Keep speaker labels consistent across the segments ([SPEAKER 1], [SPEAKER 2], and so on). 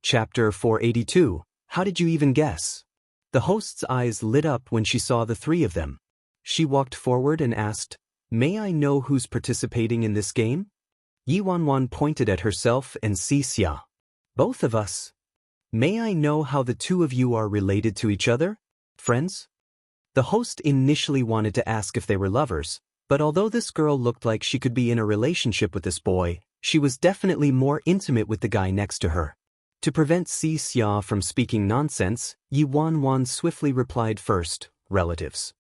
[SPEAKER 1] Chapter 482. How did you even guess? The host's eyes lit up when she saw the three of them. She walked forward and asked, "May I know who's participating in this game?" Yi Wanwan pointed at herself and Xia. "Both of us. May I know how the two of you are related to each other? Friends?" The host initially wanted to ask if they were lovers, but although this girl looked like she could be in a relationship with this boy, she was definitely more intimate with the guy next to her. To prevent Xia from speaking nonsense, Yi Wanwan swiftly replied first, "Relatives."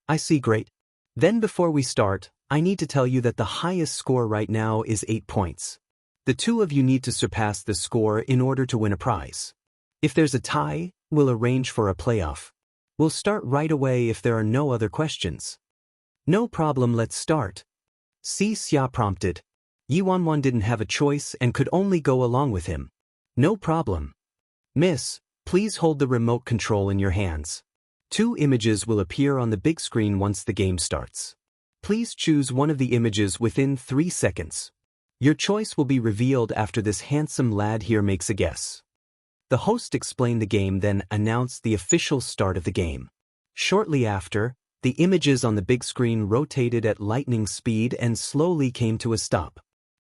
[SPEAKER 1] "I see, great. Then before we start, I need to tell you that the highest score right now is 8 points. The two of you need to surpass this score in order to win a prize. If there's a tie, we'll arrange for a playoff. We'll start right away if there are no other questions." "No problem, let's start," Xia prompted. Yi Wanwan didn't have a choice and could only go along with him. "No problem. Miss, please hold the remote control in your hands. 2 images will appear on the big screen once the game starts. Please choose one of the images within 3 seconds. Your choice will be revealed after this handsome lad here makes a guess." The host explained the game, then announced the official start of the game. Shortly after, the images on the big screen rotated at lightning speed and slowly came to a stop.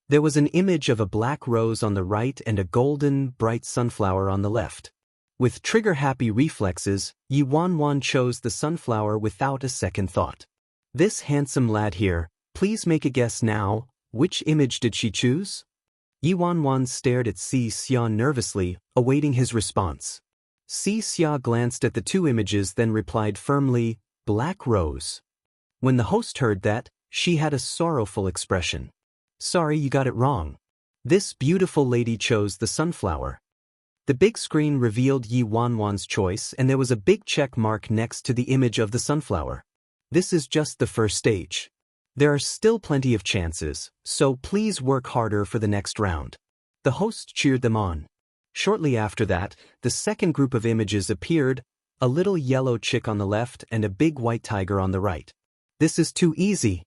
[SPEAKER 1] There was an image of a black rose on the right and a golden, bright sunflower on the left. With trigger-happy reflexes, Yi Wanwan chose the sunflower without a second thought. "This handsome lad here, please make a guess now. Which image did she choose?" Yi Wanwan stared at Xia nervously, awaiting his response. Xia glanced at the 2 images, then replied firmly, "Black rose." When the host heard that, she had a sorrowful expression. "Sorry, you got it wrong. This beautiful lady chose the sunflower." The big screen revealed Yi Wanwan's choice, and there was a big check mark next to the image of the sunflower. This is just the first stage. There are still plenty of chances, so please work harder for the next round. The host cheered them on. Shortly after that, the second group of images appeared, a little yellow chick on the left and a big white tiger on the right. "This is too easy.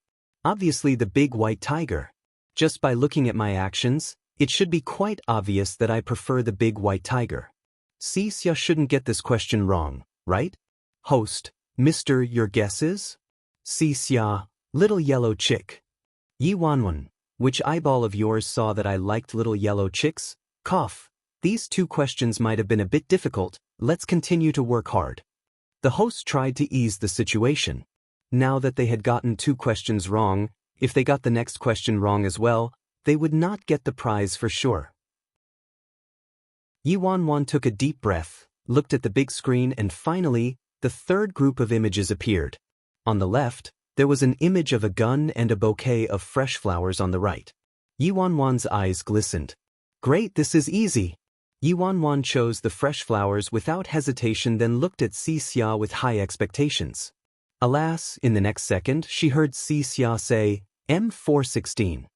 [SPEAKER 1] Obviously the big white tiger. Just by looking at my actions, it should be quite obvious that I prefer the big white tiger. Xia shouldn't get this question wrong, right?" Host, "Mr. Your guess is?" Xia, "Little yellow chick." Yi Wanwan, "Which eyeball of yours saw that I liked little yellow chicks?" Cough. These 2 questions might have been a bit difficult. Let's continue to work hard. The host tried to ease the situation. Now that they had gotten 2 questions wrong, if they got the next question wrong as well, they would not get the prize for sure. Yi Wanwan took a deep breath, looked at the big screen, and finally, the third group of images appeared. On the left, there was an image of a gun and a bouquet of fresh flowers on the right. Yi Wanwan's eyes glistened. "Great, this is easy." Yi Wanwan chose the fresh flowers without hesitation, then looked at Xia with high expectations. Alas, in the next second, she heard Xia say, "M416.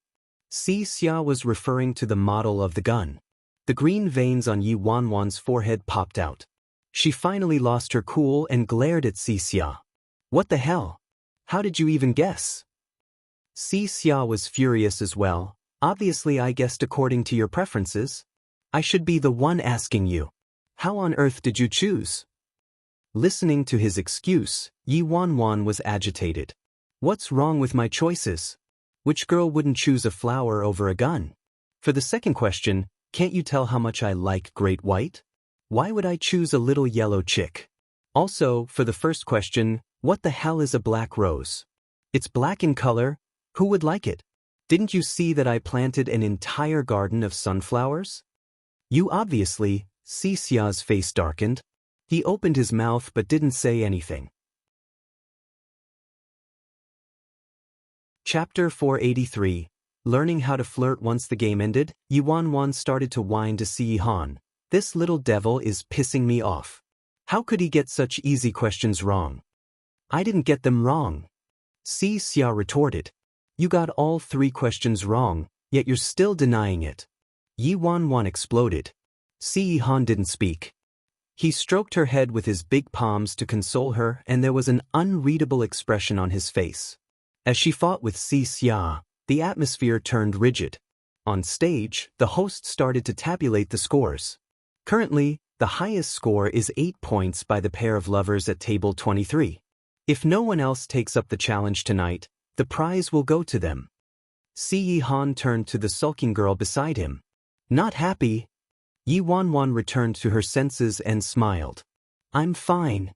[SPEAKER 1] Xia was referring to the model of the gun. The green veins on Yi Wanwan's forehead popped out. She finally lost her cool and glared at Xia. "What the hell? How did you even guess?" Xia was furious as well. "Obviously I guessed according to your preferences. I should be the one asking you. How on earth did you choose?" Listening to his excuse, Yi Wanwan was agitated. "What's wrong with my choices? Which girl wouldn't choose a flower over a gun? For the second question, can't you tell how much I like great white? Why would I choose a little yellow chick? Also, for the first question, what the hell is a black rose? It's black in color. Who would like it? Didn't you see that I planted an entire garden of sunflowers?" "You obviously," Xia's face darkened. He opened his mouth but didn't say anything. Chapter 483. Learning how to flirt. Once the game ended, Yi Wanwan started to whine to Xi. "This little devil is pissing me off. How could he get such easy questions wrong?" "I didn't get them wrong," Xia retorted. "You got all 3 questions wrong, yet you're still denying it." Yi Wanwan exploded. Xi didn't speak. He stroked her head with his big palms to console her, and there was an unreadable expression on his face. As she fought with Xia, the atmosphere turned rigid. On stage, the host started to tabulate the scores. Currently, the highest score is 8 points by the pair of lovers at table 23. If no one else takes up the challenge tonight, the prize will go to them. Si Han turned to the sulking girl beside him. Not happy? Yi Wanwan returned to her senses and smiled. I'm fine.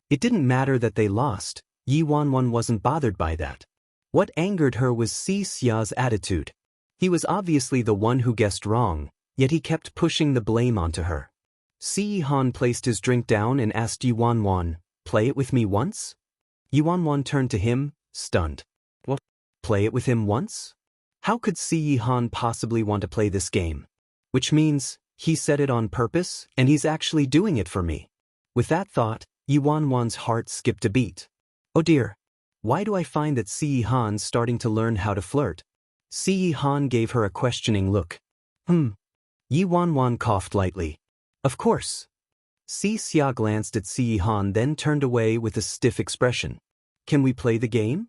[SPEAKER 1] It didn't matter that they lost. Yi Wanwan wasn't bothered by that. What angered her was Si Xia's attitude. He was obviously the one who guessed wrong, yet he kept pushing the blame onto her. Si Han placed his drink down and asked Yi Wanwan, "Play it with me once?" Yi Wanwan turned to him, stunned. What? Play it with him once? How could Si Han possibly want to play this game? Which means, he said it on purpose, and he's actually doing it for me. With that thought, Yi Wanwan's heart skipped a beat. Oh dear. Why do I find that Si Han's starting to learn how to flirt? Si Han gave her a questioning look. Yi Wanwan coughed lightly. Of course. Si Xia glanced at Si Han then turned away with a stiff expression. Can we play the game?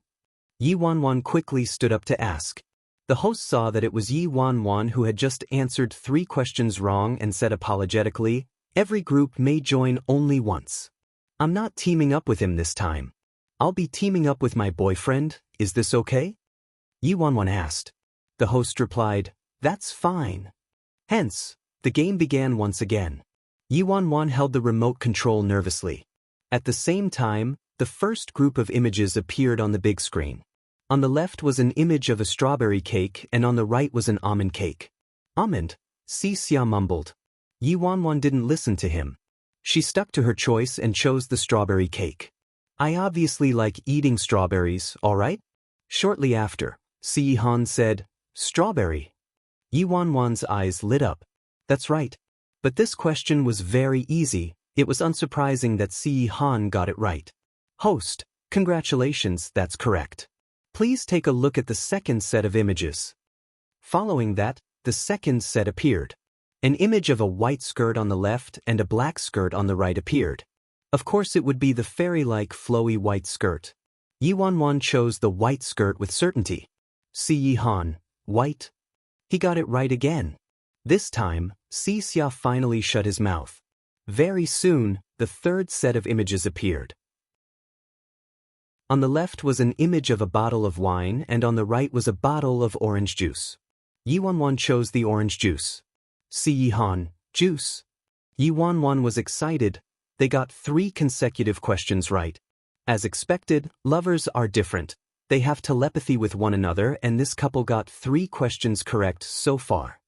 [SPEAKER 1] Yi Wanwan quickly stood up to ask. The host saw that it was Yi Wanwan who had just answered 3 questions wrong and said apologetically, "Every group may join only once. I'm not teaming up with him this time. I'll be teaming up with my boyfriend, is this okay?" Yi Wanwan asked. The host replied, "That's fine." Hence, the game began once again. Yi Wanwan held the remote control nervously. At the same time, the first group of images appeared on the big screen. On the left was an image of a strawberry cake and on the right was an almond cake. Almond, Si Xia mumbled. Yi Wanwan didn't listen to him. She stuck to her choice and chose the strawberry cake. I obviously like eating strawberries, alright? Shortly after, Si Han said, "Strawberry." Yi Wanwan's eyes lit up. That's right. But this question was very easy. It was unsurprising that Si Han got it right. Host, congratulations, that's correct. Please take a look at the second set of images. Following that, the second set appeared. An image of a white skirt on the left and a black skirt on the right appeared. Of course it would be the fairy-like flowy white skirt. Yi Wanwan chose the white skirt with certainty. Si Han, white? He got it right again. This time, Si Xia finally shut his mouth. Very soon, the third set of images appeared. On the left was an image of a bottle of wine and on the right was a bottle of orange juice. Yi Wanwan chose the orange juice. Si Han, juice. Yi Wanwan was excited. They got 3 consecutive questions right. As expected, lovers are different. They have telepathy with one another and this couple got 3 questions correct so far.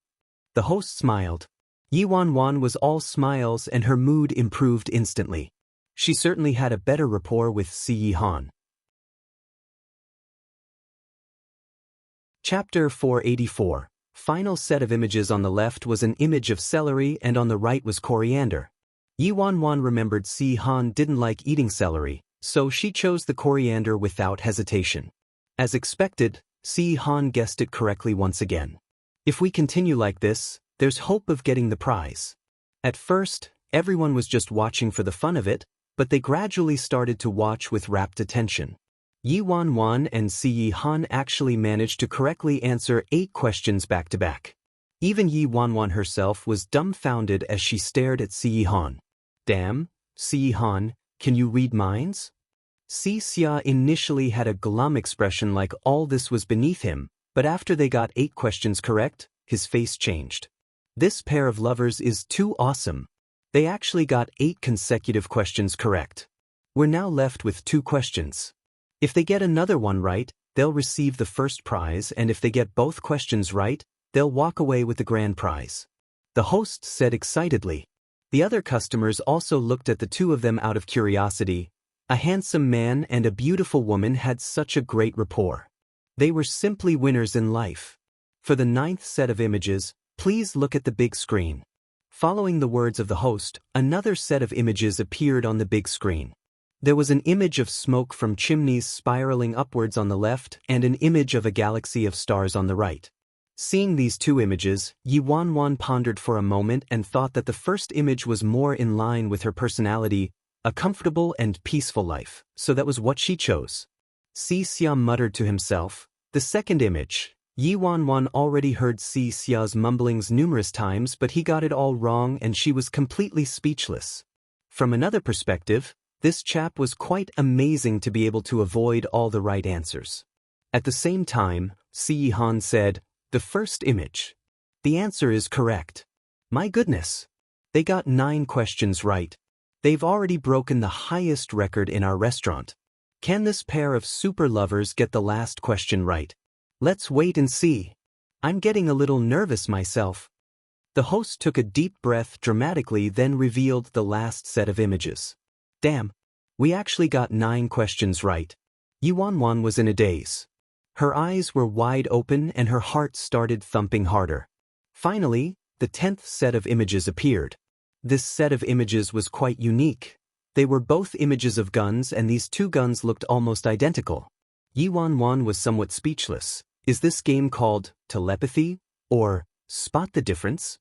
[SPEAKER 1] The host smiled. Yi Wanwan was all smiles and her mood improved instantly. She certainly had a better rapport with Si Han. Chapter 484. Final set of images. On the left was an image of celery and on the right was coriander. Yi Wanwan remembered Si Han didn't like eating celery, so she chose the coriander without hesitation. As expected, Si Han guessed it correctly once again. If we continue like this, there's hope of getting the prize. At first, everyone was just watching for the fun of it, but they gradually started to watch with rapt attention. Yi Wanwan and Si Han actually managed to correctly answer 8 questions back to back. Even Yi Wanwan herself was dumbfounded as she stared at Si Han. Damn, Si Han, can you read minds? Si Xia initially had a glum expression like all this was beneath him, but after they got 8 questions correct, his face changed. This pair of lovers is too awesome. They actually got 8 consecutive questions correct. We're now left with 2 questions. If they get another one right, they'll receive the first prize, and if they get both questions right, they'll walk away with the grand prize. The host said excitedly. The other customers also looked at the 2 of them out of curiosity. A handsome man and a beautiful woman had such a great rapport. They were simply winners in life. For the 9th set of images, please look at the big screen. Following the words of the host, another set of images appeared on the big screen. There was an image of smoke from chimneys spiraling upwards on the left and an image of a galaxy of stars on the right. Seeing these 2 images, Yi Wanwan pondered for a moment and thought that the first image was more in line with her personality, a comfortable and peaceful life, so that was what she chose. Si Xia muttered to himself, the second image, Yi Wanwan already heard Si Xia's mumblings numerous times, but he got it all wrong and she was completely speechless. From another perspective, this chap was quite amazing to be able to avoid all the right answers. At the same time, Si Han said, "The first image. The answer is correct. My goodness. They got 9 questions right. They've already broken the highest record in our restaurant. Can this pair of super lovers get the last question right? Let's wait and see. I'm getting a little nervous myself." The host took a deep breath dramatically, then revealed the last set of images. Damn. We actually got 9 questions right. Yi Wanwan was in a daze. Her eyes were wide open and her heart started thumping harder. Finally, the 10th set of images appeared. This set of images was quite unique. They were both images of guns and these 2 guns looked almost identical. Yi Wanwan was somewhat speechless. Is this game called telepathy or spot the difference?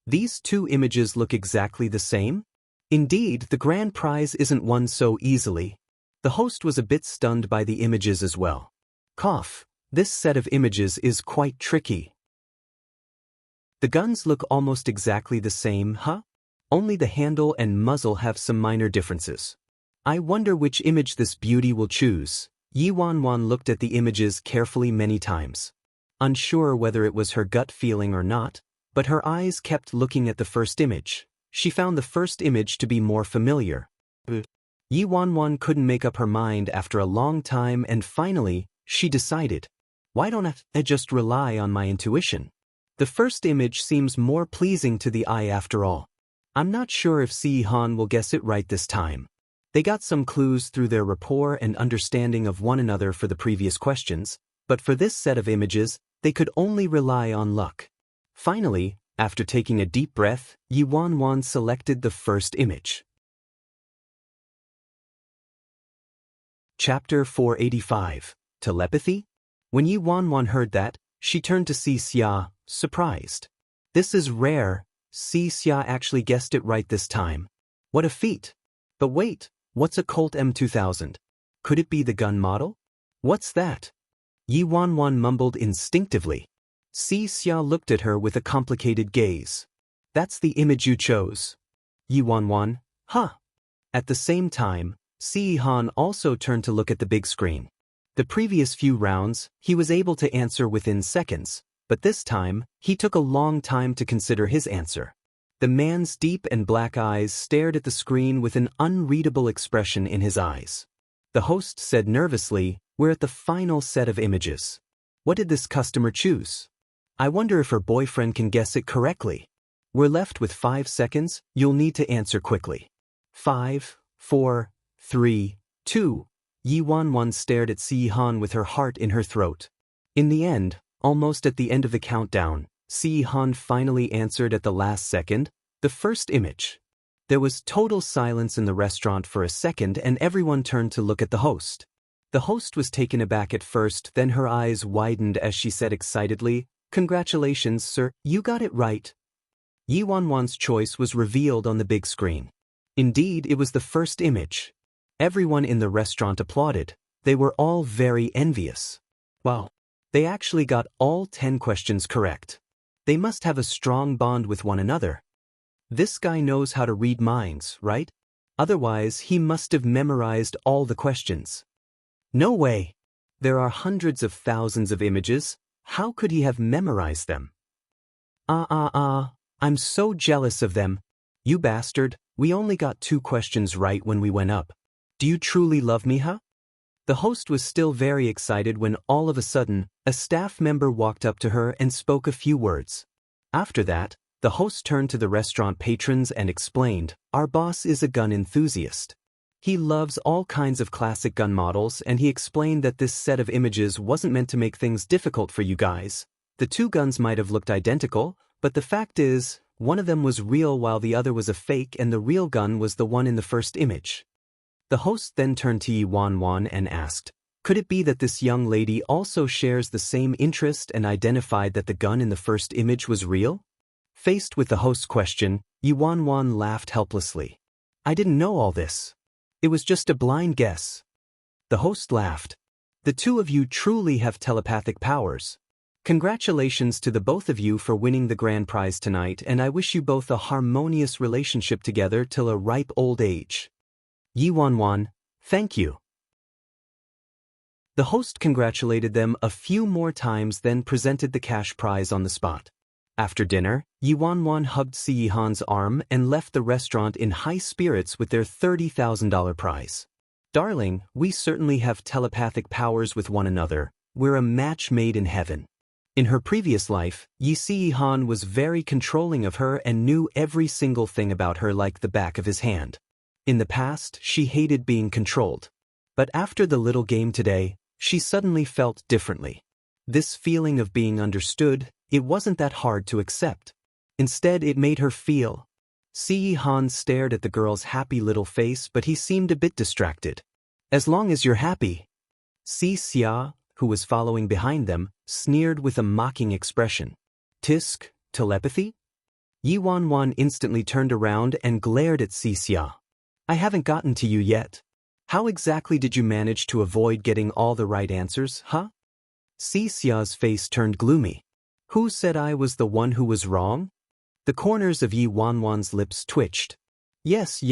[SPEAKER 1] These 2 images look exactly the same? Indeed, the grand prize isn't won so easily. The host was a bit stunned by the images as well. Cough. This set of images is quite tricky. The guns look almost exactly the same, huh? Only the handle and muzzle have some minor differences. I wonder which image this beauty will choose. Yi Wanwan looked at the images carefully many times. Unsure whether it was her gut feeling or not, but her eyes kept looking at the first image. She found the first image to be more familiar. Yi Wanwan couldn't make up her mind after a long time and finally, she decided. Why don't I just rely on my intuition? The first image seems more pleasing to the eye after all. I'm not sure if Si Han will guess it right this time. They got some clues through their rapport and understanding of one another for the previous questions, but for this set of images, they could only rely on luck. Finally, after taking a deep breath, Yi Wanwan selected the first image. Chapter 485. Telepathy? When Yi Wanwan heard that, she turned to Si Xia, surprised. This is rare. Si Xia actually guessed it right this time. What a feat! But wait, what's a Colt M2000? Could it be the gun model? What's that? Yi Wanwan mumbled instinctively. Si Xia looked at her with a complicated gaze. That's the image you chose. Yi Wanwan, huh? At the same time, Si Han also turned to look at the big screen. The previous few rounds, he was able to answer within seconds, but this time, he took a long time to consider his answer. The man's deep and black eyes stared at the screen with an unreadable expression in his eyes. The host said nervously, "We're at the final set of images. What did this customer choose? I wonder if her boyfriend can guess it correctly. We're left with 5 seconds, you'll need to answer quickly." 5, 4, 3, 2. Yi Wanwan stared at Si Han with her heart in her throat. In the end, almost at the end of the countdown, Si Han finally answered at the last second, the first image. There was total silence in the restaurant for a second and everyone turned to look at the host. The host was taken aback at first, then her eyes widened as she said excitedly, "Congratulations, sir, you got it right." Yi Wanwan's choice was revealed on the big screen. Indeed, it was the first image. Everyone in the restaurant applauded. They were all very envious. Wow. They actually got all 10 questions correct. They must have a strong bond with one another. This guy knows how to read minds, right? Otherwise, he must have memorized all the questions. No way. There are hundreds of thousands of images. How could he have memorized them? I'm so jealous of them. You bastard, we only got 2 questions right when we went up. Do you truly love me, huh? The host was still very excited when all of a sudden, a staff member walked up to her and spoke a few words. After that, the host turned to the restaurant patrons and explained, "Our boss is a gun enthusiast. He loves all kinds of classic gun models," and he explained that this set of images wasn't meant to make things difficult for you guys. The 2 guns might have looked identical, but the fact is, one of them was real while the other was a fake and the real gun was the one in the first image. The host then turned to Yi Wanwan and asked, "Could it be that this young lady also shares the same interest and identified that the gun in the first image was real?" Faced with the host's question, Yi Wanwan laughed helplessly. "I didn't know all this. It was just a blind guess." The host laughed. "The 2 of you truly have telepathic powers. Congratulations to the both of you for winning the grand prize tonight, and I wish you both a harmonious relationship together till a ripe old age. Yi Wanwan, thank you. The host congratulated them a few more times, then presented the cash prize on the spot. After dinner, Yi Wanwan hugged Si Yihan's arm and left the restaurant in high spirits with their $30,000 prize. Darling, we certainly have telepathic powers with one another. We're a match made in heaven. In her previous life, Yi Si Yihan was very controlling of her and knew every single thing about her like the back of his hand. In the past, she hated being controlled. But after the little game today, she suddenly felt differently. This feeling of being understood, it wasn't that hard to accept. Instead, it made her feel. Si Yihan stared at the girl's happy little face, but he seemed a bit distracted. As long as you're happy. Si Xia, who was following behind them, sneered with a mocking expression. Tisk, telepathy? Yi Wanwan instantly turned around and glared at Si Xia. I haven't gotten to you yet. How exactly did you manage to avoid getting all the right answers, huh? Si Xia's face turned gloomy. Who said I was the one who was wrong? The corners of Yi Wanwan's lips twitched. Yes,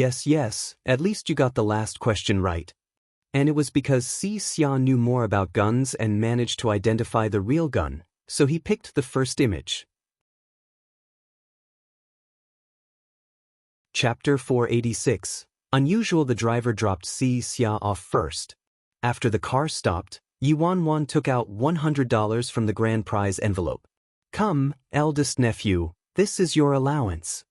[SPEAKER 1] at least you got the last question right. And it was because Si Xia knew more about guns and managed to identify the real gun, so he picked the first image. Chapter 486. Unusual. The driver dropped Si Xia off first. After the car stopped, Yi Wanwan took out $100 from the grand prize envelope. Come, eldest nephew, this is your allowance.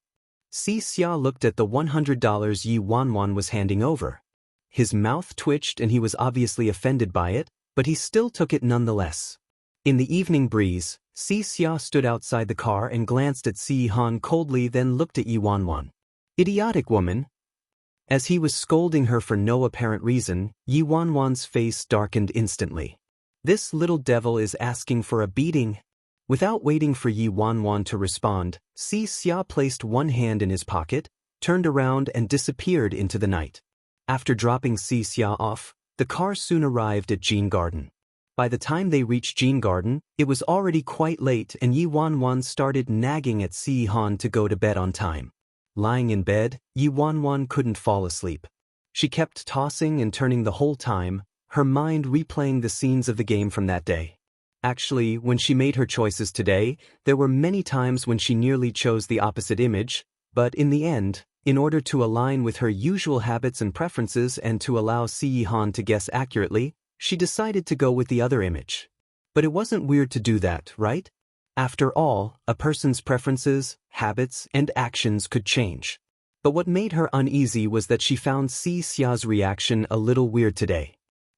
[SPEAKER 1] Si Xia looked at the $100 Yi Wanwan was handing over. His mouth twitched and he was obviously offended by it, but he still took it nonetheless. In the evening breeze, Si Xia stood outside the car and glanced at Si Yihan coldly, then looked at Yi Wanwan. Idiotic woman. As he was scolding her for no apparent reason, Yi Wanwan's face darkened instantly. This little devil is asking for a beating. Without waiting for Yi Wanwan to respond, Si Xia placed one hand in his pocket, turned around and disappeared into the night. After dropping Si Xia off, the car soon arrived at Jean Garden. By the time they reached Jean Garden, it was already quite late and Yi Wanwan started nagging at Si Yihan to go to bed on time. Lying in bed, Yi Wanwan couldn't fall asleep. She kept tossing and turning the whole time, her mind replaying the scenes of the game from that day. Actually, when she made her choices today, there were many times when she nearly chose the opposite image, but in the end, in order to align with her usual habits and preferences and to allow Si Yihan to guess accurately, she decided to go with the other image. But it wasn't weird to do that, right? After all, a person's preferences, habits, and actions could change. But what made her uneasy was that she found Si Xia's reaction a little weird today.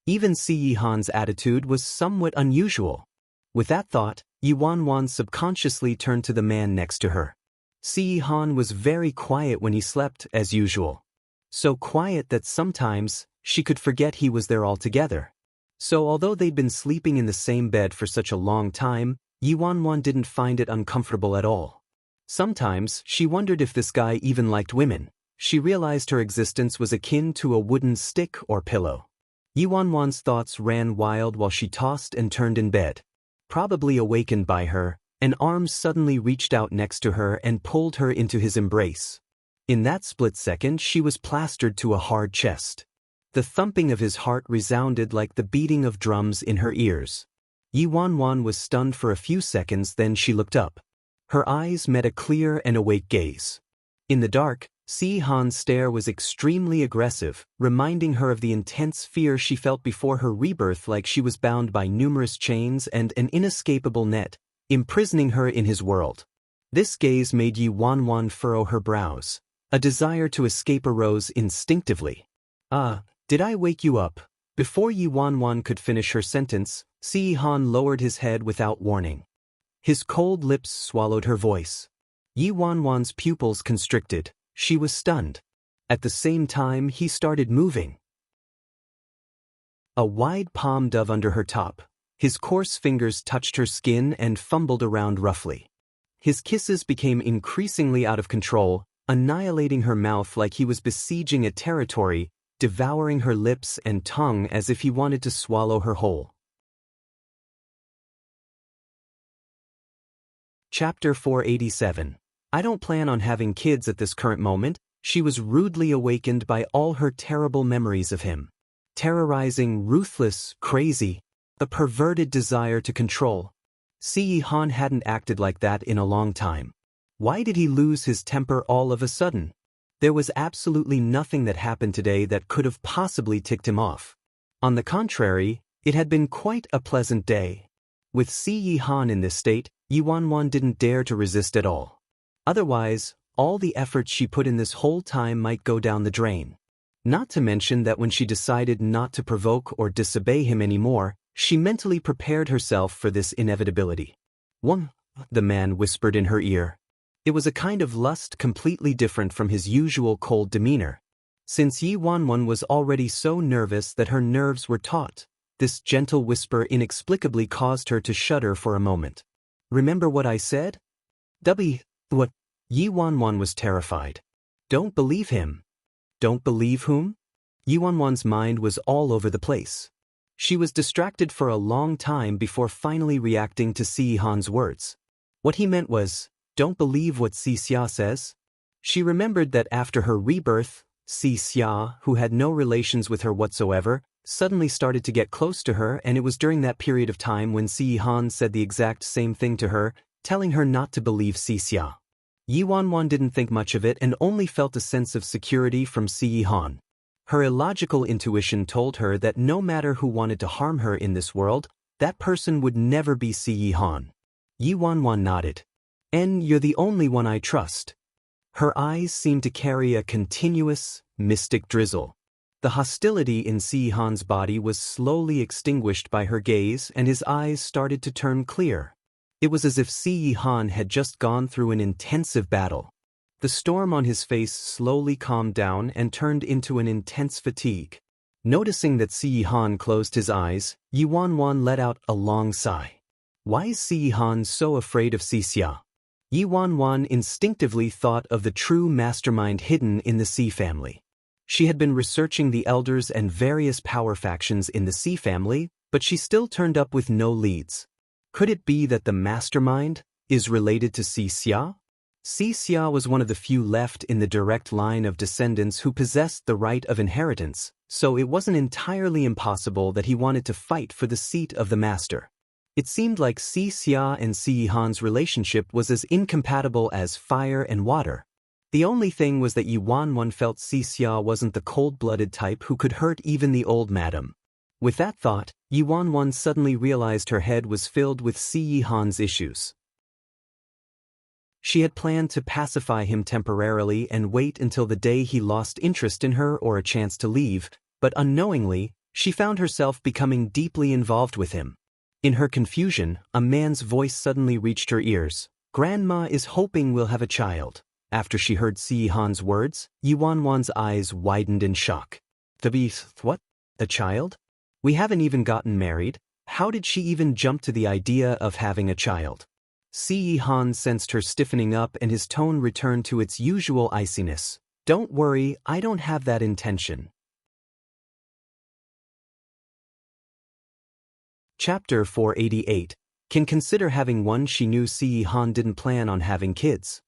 [SPEAKER 1] Even Si Yihan's attitude was somewhat unusual. With that thought, Yi Wanwan subconsciously turned to the man next to her. Si Yihan was very quiet when he slept, as usual. So quiet that sometimes, she could forget he was there altogether. So although they'd been sleeping in the same bed for such a long time, Yi Wanwan didn't find it uncomfortable at all. Sometimes, she wondered if this guy even liked women. She realized her existence was akin to a wooden stick or pillow. Yi Wanwan's thoughts ran wild while she tossed and turned in bed. Probably awakened by her, an arm suddenly reached out next to her and pulled her into his embrace. In that split second, she was plastered to a hard chest. The thumping of his heart resounded like the beating of drums in her ears. Yi Wanwan was stunned for a few seconds, then she looked up. Her eyes met a clear and awake gaze. In the dark, Si Yihan's stare was extremely aggressive, reminding her of the intense fear she felt before her rebirth, like she was bound by numerous chains and an inescapable net, imprisoning her in his world. This gaze made Yi Wanwan furrow her brows. A desire to escape arose instinctively. Did I wake you up? Before Yi Wanwan could finish her sentence, Si Yihan lowered his head without warning. His cold lips swallowed her voice. Yi Wanwan's pupils constricted. She was stunned. At the same time, he started moving. A wide palm dove under her top. His coarse fingers touched her skin and fumbled around roughly. His kisses became increasingly out of control, annihilating her mouth like he was besieging a territory, devouring her lips and tongue as if he wanted to swallow her whole. Chapter 487. I don't plan on having kids at this current moment. She was rudely awakened by all her terrible memories of him. Terrorizing, ruthless, crazy. A perverted desire to control. Si Han hadn't acted like that in a long time. Why did he lose his temper all of a sudden? There was absolutely nothing that happened today that could have possibly ticked him off. On the contrary, it had been quite a pleasant day. With Si Han in this state, Yi Wanwan didn't dare to resist at all. Otherwise, all the efforts she put in this whole time might go down the drain. Not to mention that when she decided not to provoke or disobey him anymore, she mentally prepared herself for this inevitability. "One," the man whispered in her ear. It was a kind of lust completely different from his usual cold demeanor. Since Yi Wanwan was already so nervous that her nerves were taut, this gentle whisper inexplicably caused her to shudder for a moment. "Remember what I said?" What? Yi Wanwan was terrified. Don't believe him. Don't believe whom? Yi Wanwan's mind was all over the place. She was distracted for a long time before finally reacting to Si Han's words. What he meant was, don't believe what Si Xia says? She remembered that after her rebirth, Si Xia, who had no relations with her whatsoever, suddenly started to get close to her, and it was during that period of time when Si Han said the exact same thing to her, telling her not to believe Si Xia. Yi Wanwan didn't think much of it and only felt a sense of security from Si Han. Her illogical intuition told her that no matter who wanted to harm her in this world, that person would never be Si Han. Yi Wanwan nodded. "And you're the only one I trust." Her eyes seemed to carry a continuous, mystic drizzle. The hostility in Si Han's body was slowly extinguished by her gaze, and his eyes started to turn clear. It was as if Si Han had just gone through an intensive battle. The storm on his face slowly calmed down and turned into an intense fatigue. Noticing that Si Han closed his eyes, Yi Wanwan let out a long sigh. Why is Si Han so afraid of Si Xia? Yi Wanwan instinctively thought of the true mastermind hidden in the Si family. She had been researching the elders and various power factions in the Si family, but she still turned up with no leads. Could it be that the mastermind is related to Si Xia? Si Xia was one of the few left in the direct line of descendants who possessed the right of inheritance, so it wasn't entirely impossible that he wanted to fight for the seat of the master. It seemed like Si Xia and Si Han's relationship was as incompatible as fire and water. The only thing was that Yi Wanwan felt Si Xia wasn't the cold-blooded type who could hurt even the old madam. With that thought, Yi Wanwan suddenly realized her head was filled with Si Han's issues. She had planned to pacify him temporarily and wait until the day he lost interest in her or a chance to leave, but unknowingly, she found herself becoming deeply involved with him. In her confusion, a man's voice suddenly reached her ears. "Grandma is hoping we'll have a child." After she heard Si Han's words, Yi Wanwan's eyes widened in shock. What? A child? We haven't even gotten married. How did she even jump to the idea of having a child? Si Han sensed her stiffening up and his tone returned to its usual iciness. "Don't worry, I don't have that intention." Chapter 488. Can consider having one. She knew Si Han didn't plan on having kids.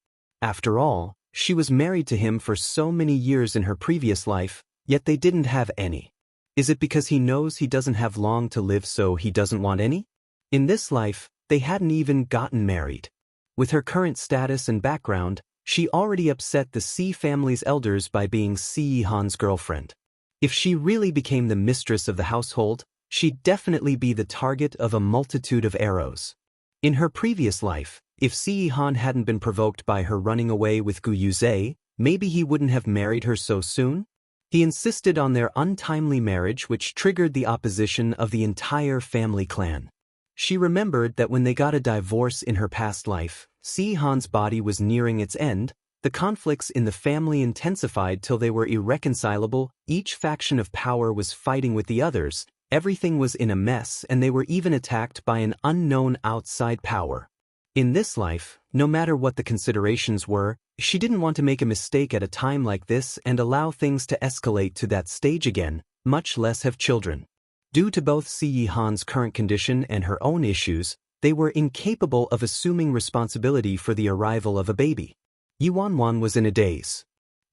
[SPEAKER 1] After all, she was married to him for so many years in her previous life, yet they didn't have any. Is it because he knows he doesn't have long to live so he doesn't want any? In this life, they hadn't even gotten married. With her current status and background, she already upset the Si family's elders by being Si Han's girlfriend. If she really became the mistress of the household, she'd definitely be the target of a multitude of arrows. In her previous life, if Si Han hadn't been provoked by her running away with Gu Yuze, maybe he wouldn't have married her so soon. He insisted on their untimely marriage, which triggered the opposition of the entire family clan. She remembered that when they got a divorce in her past life, Si Han's body was nearing its end, the conflicts in the family intensified till they were irreconcilable, each faction of power was fighting with the others, everything was in a mess, and they were even attacked by an unknown outside power. In this life, no matter what the considerations were, she didn't want to make a mistake at a time like this and allow things to escalate to that stage again, much less have children. Due to both Si Han's current condition and her own issues, They were incapable of assuming responsibility for the arrival of a baby. Yi Wanwan was in a daze.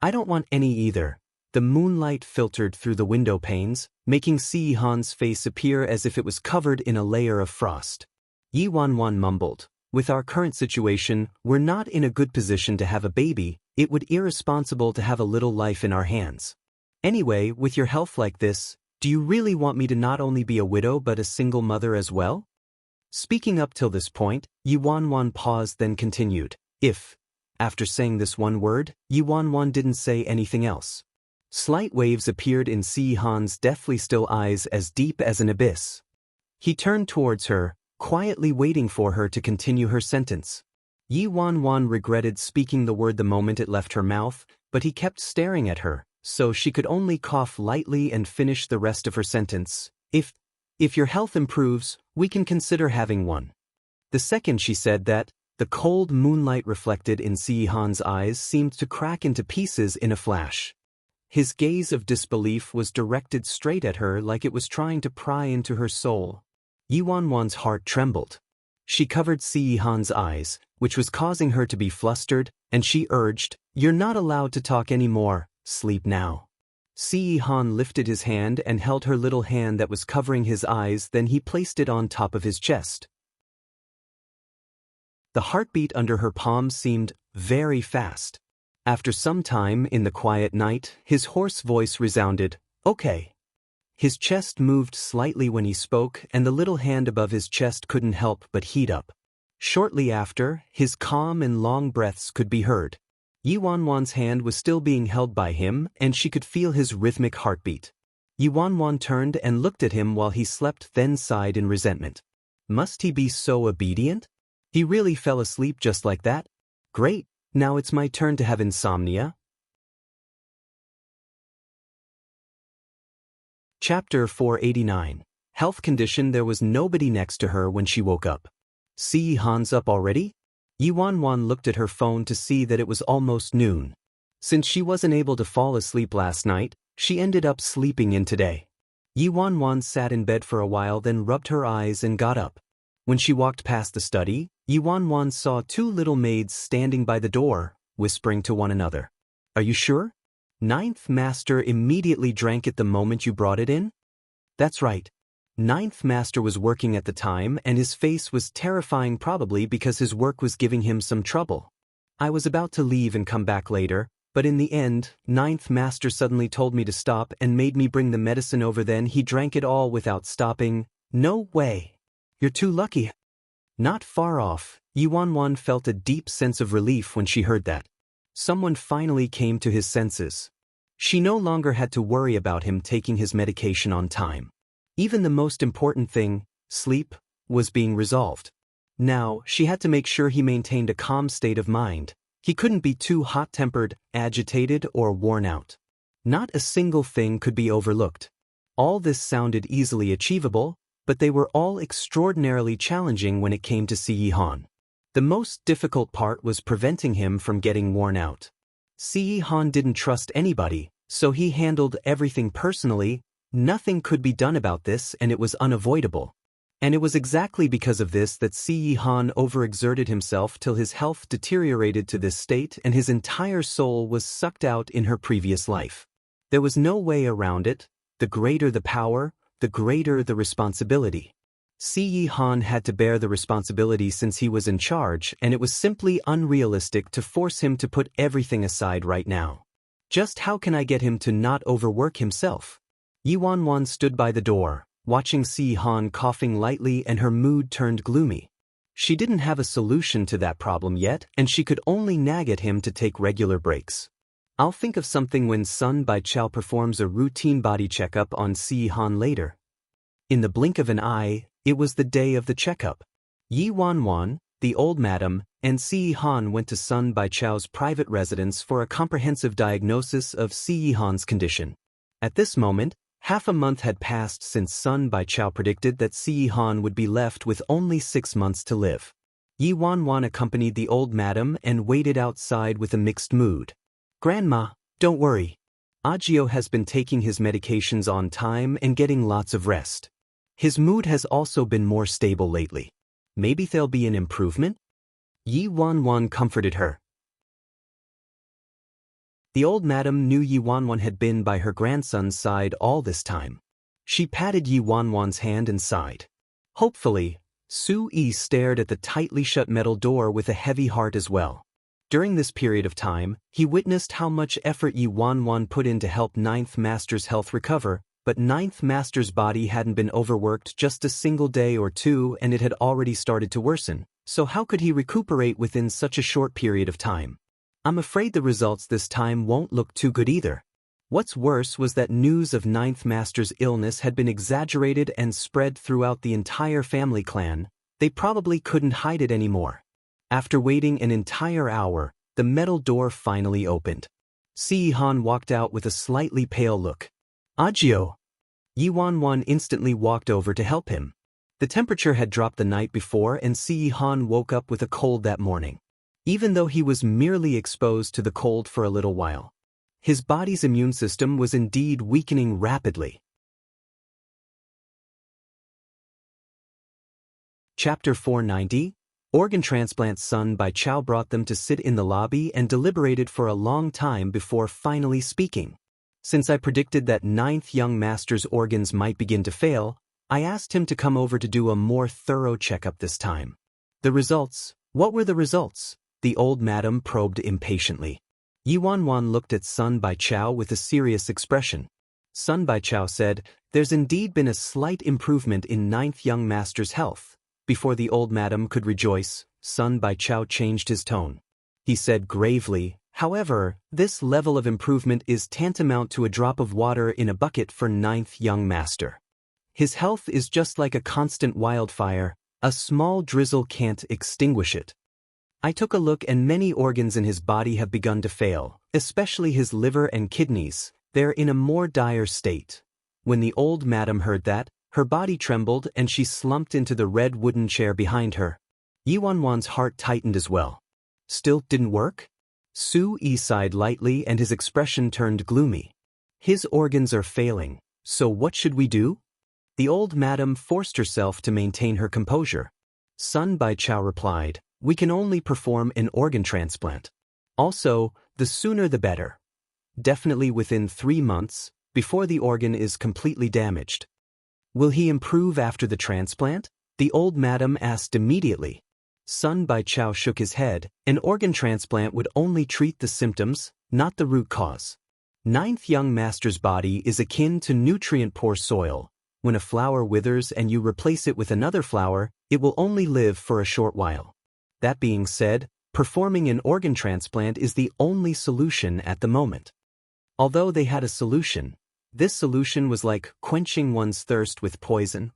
[SPEAKER 1] I don't want any either. The moonlight filtered through the window panes, making Si Han's face appear as if it was covered in a layer of frost. Yi Wanwan mumbled, with our current situation, we're not in a good position to have a baby. It would be irresponsible to have a little life in our hands. Anyway, with your health like this, do you really want me to not only be a widow but a single mother as well? Speaking up till this point, Yi Wanwan paused then continued, if. After saying this one word, Yi Wanwan didn't say anything else. Slight waves appeared in Si Han's deathly still eyes as deep as an abyss. He turned towards her, quietly waiting for her to continue her sentence. Yi Wanwan regretted speaking the word the moment it left her mouth, but he kept staring at her, so she could only cough lightly and finish the rest of her sentence. If your health improves, we can consider having one. The second she said that, the cold moonlight reflected in Si Han's eyes seemed to crack into pieces in a flash. His gaze of disbelief was directed straight at her like it was trying to pry into her soul. Yi Wanwan's heart trembled. She covered Si Han's eyes, which was causing her to be flustered, and she urged, "You're not allowed to talk anymore, sleep now." Si Han lifted his hand and held her little hand that was covering his eyes, then he placed it on top of his chest. The heartbeat under her palm seemed very fast. After some time in the quiet night, his hoarse voice resounded, "Okay." His chest moved slightly when he spoke, and the little hand above his chest couldn't help but heat up. Shortly after, his calm and long breaths could be heard. Yi Wanwan's hand was still being held by him, and she could feel his rhythmic heartbeat. Yi Wanwan turned and looked at him while he slept, then sighed in resentment. Must he be so obedient? He really fell asleep just like that? Great, now it's my turn to have insomnia. Chapter 489. Health condition. There was nobody next to her when she woke up. Si Han's up already? Yi Wanwan looked at her phone to see that it was almost noon. Since she wasn't able to fall asleep last night, she ended up sleeping in today. Yi Wanwan sat in bed for a while, then rubbed her eyes and got up. When she walked past the study, Yi Wanwan saw two little maids standing by the door, whispering to one another. "Are you sure? Ninth Master immediately drank it the moment you brought it in?" That's right. Ninth Master was working at the time and his face was terrifying, probably because his work was giving him some trouble. I was about to leave and come back later, but in the end, Ninth Master suddenly told me to stop and made me bring the medicine over. Then he drank it all without stopping. No way. You're too lucky. Not far off, Yi Wanwan felt a deep sense of relief when she heard that. Someone finally came to his senses. She no longer had to worry about him taking his medication on time. Even the most important thing, sleep, was being resolved. Now, she had to make sure he maintained a calm state of mind. He couldn't be too hot-tempered, agitated, or worn out. Not a single thing could be overlooked. All this sounded easily achievable, but they were all extraordinarily challenging when it came to Si Han. The most difficult part was preventing him from getting worn out. Si Han didn't trust anybody, so he handled everything personally. Nothing could be done about this, and it was unavoidable. And it was exactly because of this that Si Han overexerted himself till his health deteriorated to this state and his entire soul was sucked out in her previous life. There was no way around it. The greater the power, the greater the responsibility. Si Han had to bear the responsibility since he was in charge, and it was simply unrealistic to force him to put everything aside right now. Just how can I get him to not overwork himself? Yi Wanwan stood by the door, watching Si Han coughing lightly, and her mood turned gloomy. She didn't have a solution to that problem yet, and she could only nag at him to take regular breaks. I'll think of something when Sun Baichao performs a routine body checkup on Si Han later. In the blink of an eye, it was the day of the checkup. Yi Wanwan, the old madam, and Si Han went to Sun Baichao's private residence for a comprehensive diagnosis of Si Han's condition. At this moment, half a month had passed since Sun Baichao predicted that Si Han would be left with only 6 months to live. Yi Wanwan accompanied the old madam and waited outside with a mixed mood. "Grandma, don't worry. Agio has been taking his medications on time and getting lots of rest. His mood has also been more stable lately. Maybe there'll be an improvement? Yi Wanwan comforted her. The old madam knew Yi Wanwan had been by her grandson's side all this time. She patted Yi Wanwan's hand and sighed. Hopefully, Su Yi stared at the tightly shut metal door with a heavy heart as well. During this period of time, he witnessed how much effort Yi Wanwan put in to help Ninth Master's health recover, but Ninth Master's body hadn't been overworked just a single day or two and it had already started to worsen, so how could he recuperate within such a short period of time? I'm afraid the results this time won't look too good either. What's worse was that news of Ninth Master's illness had been exaggerated and spread throughout the entire family clan. They probably couldn't hide it anymore. After waiting an entire hour, the metal door finally opened. Si Han walked out with a slightly pale look. Agio! Yi Wanwan instantly walked over to help him. The temperature had dropped the night before and Si Han woke up with a cold that morning. Even though he was merely exposed to the cold for a little while, his body's immune system was indeed weakening rapidly. Chapter 490, Organ Transplant. Sun Bai Chao brought them to sit in the lobby and deliberated for a long time before finally speaking. Since I predicted that Ninth Young Master's organs might begin to fail, I asked him to come over to do a more thorough checkup this time. The results? What were the results? The old madam probed impatiently. Yi Wanwan looked at Sun Bai Chao with a serious expression. Sun Bai Chao said, "There's indeed been a slight improvement in Ninth Young Master's health." Before the old madam could rejoice, Sun Bai Chao changed his tone. He said gravely, "However, this level of improvement is tantamount to a drop of water in a bucket for Ninth Young Master. His health is just like a constant wildfire, a small drizzle can't extinguish it." I took a look and many organs in his body have begun to fail, especially his liver and kidneys. They're in a more dire state. When the old madam heard that, her body trembled and she slumped into the red wooden chair behind her. Yi Wanwan's heart tightened as well. Still didn't work? Su Yi sighed lightly and his expression turned gloomy. His organs are failing, so what should we do? The old madam forced herself to maintain her composure. Sun Bai Chao replied, "We can only perform an organ transplant. Also, the sooner the better. Definitely within 3 months, before the organ is completely damaged." "Will he improve after the transplant?" the old madam asked immediately. Sun Bai Chao shook his head. An organ transplant would only treat the symptoms, not the root cause. Ninth Young Master's body is akin to nutrient-poor soil. When a flower withers and you replace it with another flower, it will only live for a short while. That being said, performing an organ transplant is the only solution at the moment. Although they had a solution, this solution was like quenching one's thirst with poison.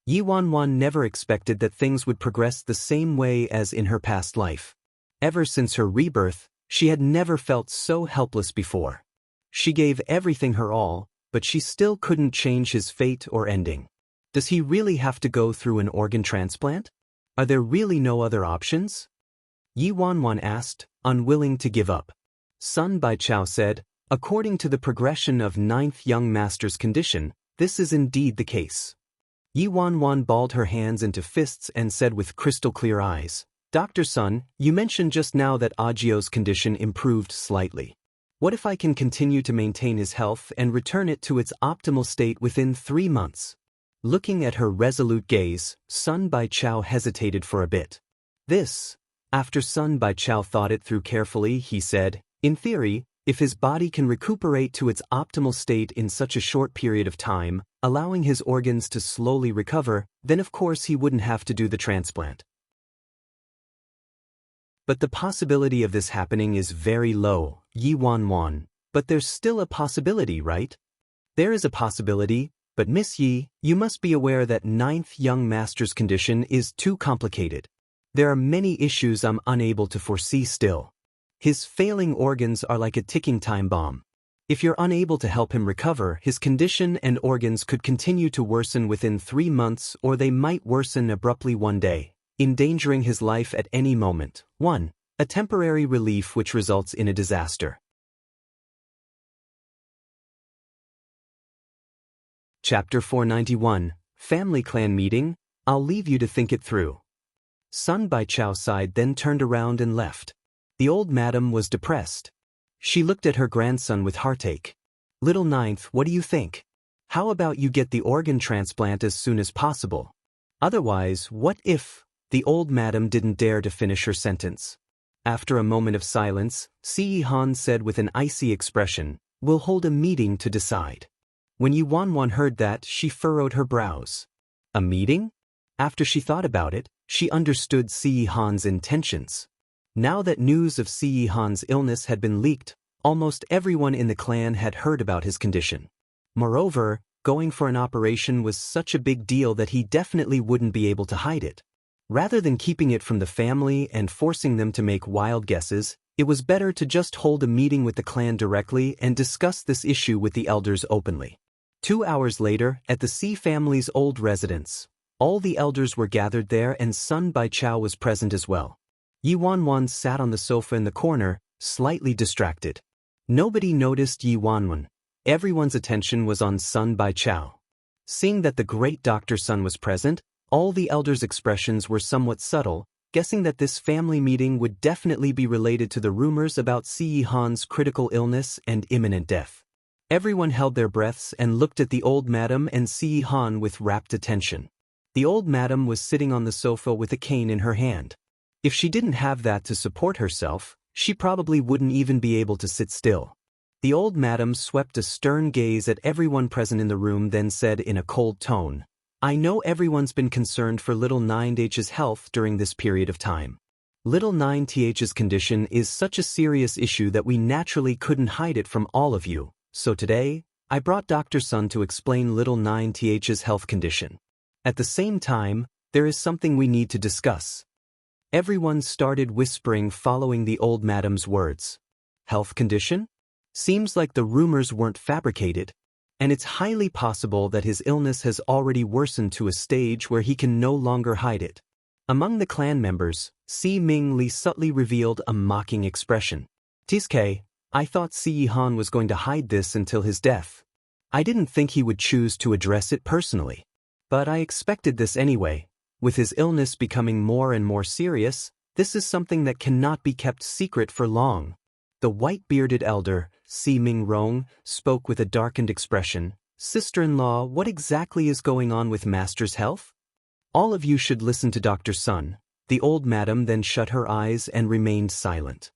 [SPEAKER 1] Yi Wanwan never expected that things would progress the same way as in her past life. Ever since her rebirth, she had never felt so helpless before. She gave everything her all, but she still couldn't change his fate or ending. Does he really have to go through an organ transplant? Are there really no other options? Yi Wanwan asked, unwilling to give up. Sun Bai Chao said, "According to the progression of Ninth Young Master's condition, this is indeed the case." Yi Wanwan balled her hands into fists and said with crystal-clear eyes, "Dr. Sun, you mentioned just now that Agio's condition improved slightly. What if I can continue to maintain his health and return it to its optimal state within 3 months? Looking at her resolute gaze, Sun Bai Chao hesitated for a bit. After Sun Bai Chao thought it through carefully, he said, "In theory, if his body can recuperate to its optimal state in such a short period of time, allowing his organs to slowly recover, then of course he wouldn't have to do the transplant. But the possibility of this happening is very low, Yi Wanwan. But there's still a possibility, right?" "There is a possibility, but Miss Yi, you must be aware that Ninth Young Master's condition is too complicated. There are many issues I'm unable to foresee still. His failing organs are like a ticking time bomb. If you're unable to help him recover, his condition and organs could continue to worsen within 3 months, or they might worsen abruptly one day, endangering his life at any moment. 1. A temporary relief which results in a disaster." Chapter 491, Family Clan Meeting. I'll leave you to think it through. Sun Baichao sighed, then turned around and left. The old madam was depressed. She looked at her grandson with heartache. Little Ninth, what do you think? How about you get the organ transplant as soon as possible? Otherwise, what if? The old madam didn't dare to finish her sentence. After a moment of silence, Si Han said with an icy expression, "We'll hold a meeting to decide." When Yi Wanwan heard that, she furrowed her brows. A meeting? After she thought about it, she understood Si Han's intentions. Now that news of Si Han's illness had been leaked, almost everyone in the clan had heard about his condition. Moreover, going for an operation was such a big deal that he definitely wouldn't be able to hide it. Rather than keeping it from the family and forcing them to make wild guesses, it was better to just hold a meeting with the clan directly and discuss this issue with the elders openly. 2 hours later, at the Si family's old residence, all the elders were gathered there and Sun Baichao was present as well. Yi Wanwan sat on the sofa in the corner, slightly distracted. Nobody noticed Yi Wanwan. Everyone's attention was on Sun Baichao. Seeing that the great Dr. Sun was present, all the elders' expressions were somewhat subtle, guessing that this family meeting would definitely be related to the rumors about Si Han's critical illness and imminent death. Everyone held their breaths and looked at the old madam and Si Han with rapt attention. The old madam was sitting on the sofa with a cane in her hand. If she didn't have that to support herself, she probably wouldn't even be able to sit still. The old madam swept a stern gaze at everyone present in the room, then said in a cold tone, "I know everyone's been concerned for little 9Th's health during this period of time. Little 9Th's condition is such a serious issue that we naturally couldn't hide it from all of you, so today, I brought Dr. Sun to explain little 9Th's health condition. At the same time, there is something we need to discuss." Everyone started whispering following the old madam's words. Health condition? Seems like the rumors weren't fabricated, and it's highly possible that his illness has already worsened to a stage where he can no longer hide it. Among the clan members, Si Ming Li subtly revealed a mocking expression. "Tiske, I thought Si Han was going to hide this until his death. I didn't think he would choose to address it personally. But I expected this anyway. With his illness becoming more and more serious, this is something that cannot be kept secret for long." The white-bearded elder, Si Ming Rong, spoke with a darkened expression. "Sister-in-law, what exactly is going on with Master's health? All of you should listen to Dr. Sun." The old madam then shut her eyes and remained silent.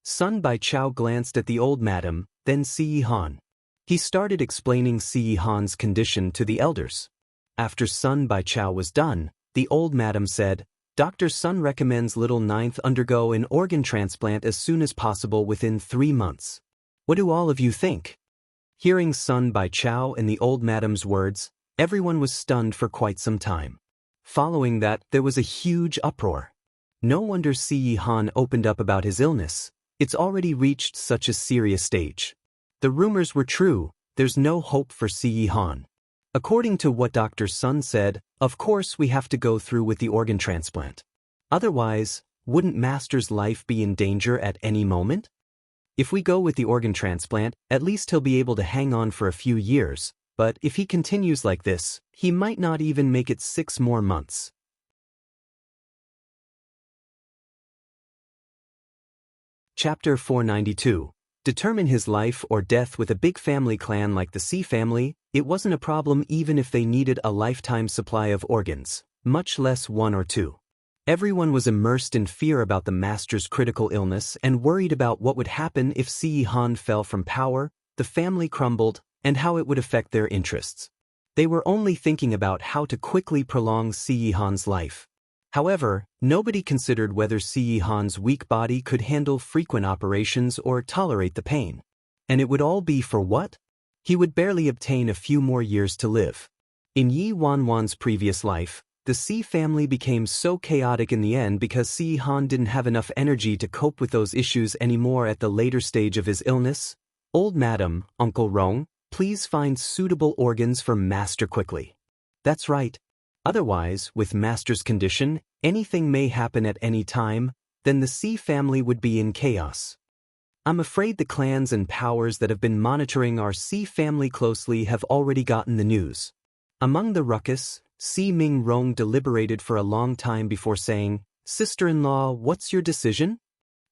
[SPEAKER 1] Sun Baichao glanced at the old madam, then Si Han. He started explaining Si Han's condition to the elders. After Sun Baichao was done, the old madam said, "Dr. Sun recommends little Ninth undergo an organ transplant as soon as possible within 3 months. What do all of you think?" Hearing Sun Baichao and the old madam's words, everyone was stunned for quite some time. Following that, there was a huge uproar. No wonder Si Han opened up about his illness. It's already reached such a serious stage. The rumors were true. There's no hope for Si Han. According to what Dr. Sun said, of course we have to go through with the organ transplant. Otherwise, wouldn't Master's life be in danger at any moment? If we go with the organ transplant, at least he'll be able to hang on for a few years, but if he continues like this, he might not even make it 6 more months. Chapter 492. Determine his life or death. With a big family clan like the Si family, it wasn't a problem even if they needed a lifetime supply of organs, much less 1 or 2. Everyone was immersed in fear about the Master's critical illness and worried about what would happen if Si Han fell from power, the family crumbled, and how it would affect their interests. They were only thinking about how to quickly prolong Si Han's life. However, nobody considered whether Si Han's weak body could handle frequent operations or tolerate the pain. And it would all be for what? He would barely obtain a few more years to live. In Yi Wanwan's previous life, the Si family became so chaotic in the end because Si Han didn't have enough energy to cope with those issues anymore at the later stage of his illness. "Old Madam, Uncle Rong, please find suitable organs for Master quickly." "That's right. Otherwise, with Master's condition, anything may happen at any time, then the Si family would be in chaos. I'm afraid the clans and powers that have been monitoring our Si family closely have already gotten the news." Among the ruckus, Si Ming Rong deliberated for a long time before saying, "Sister-in-law, what's your decision?"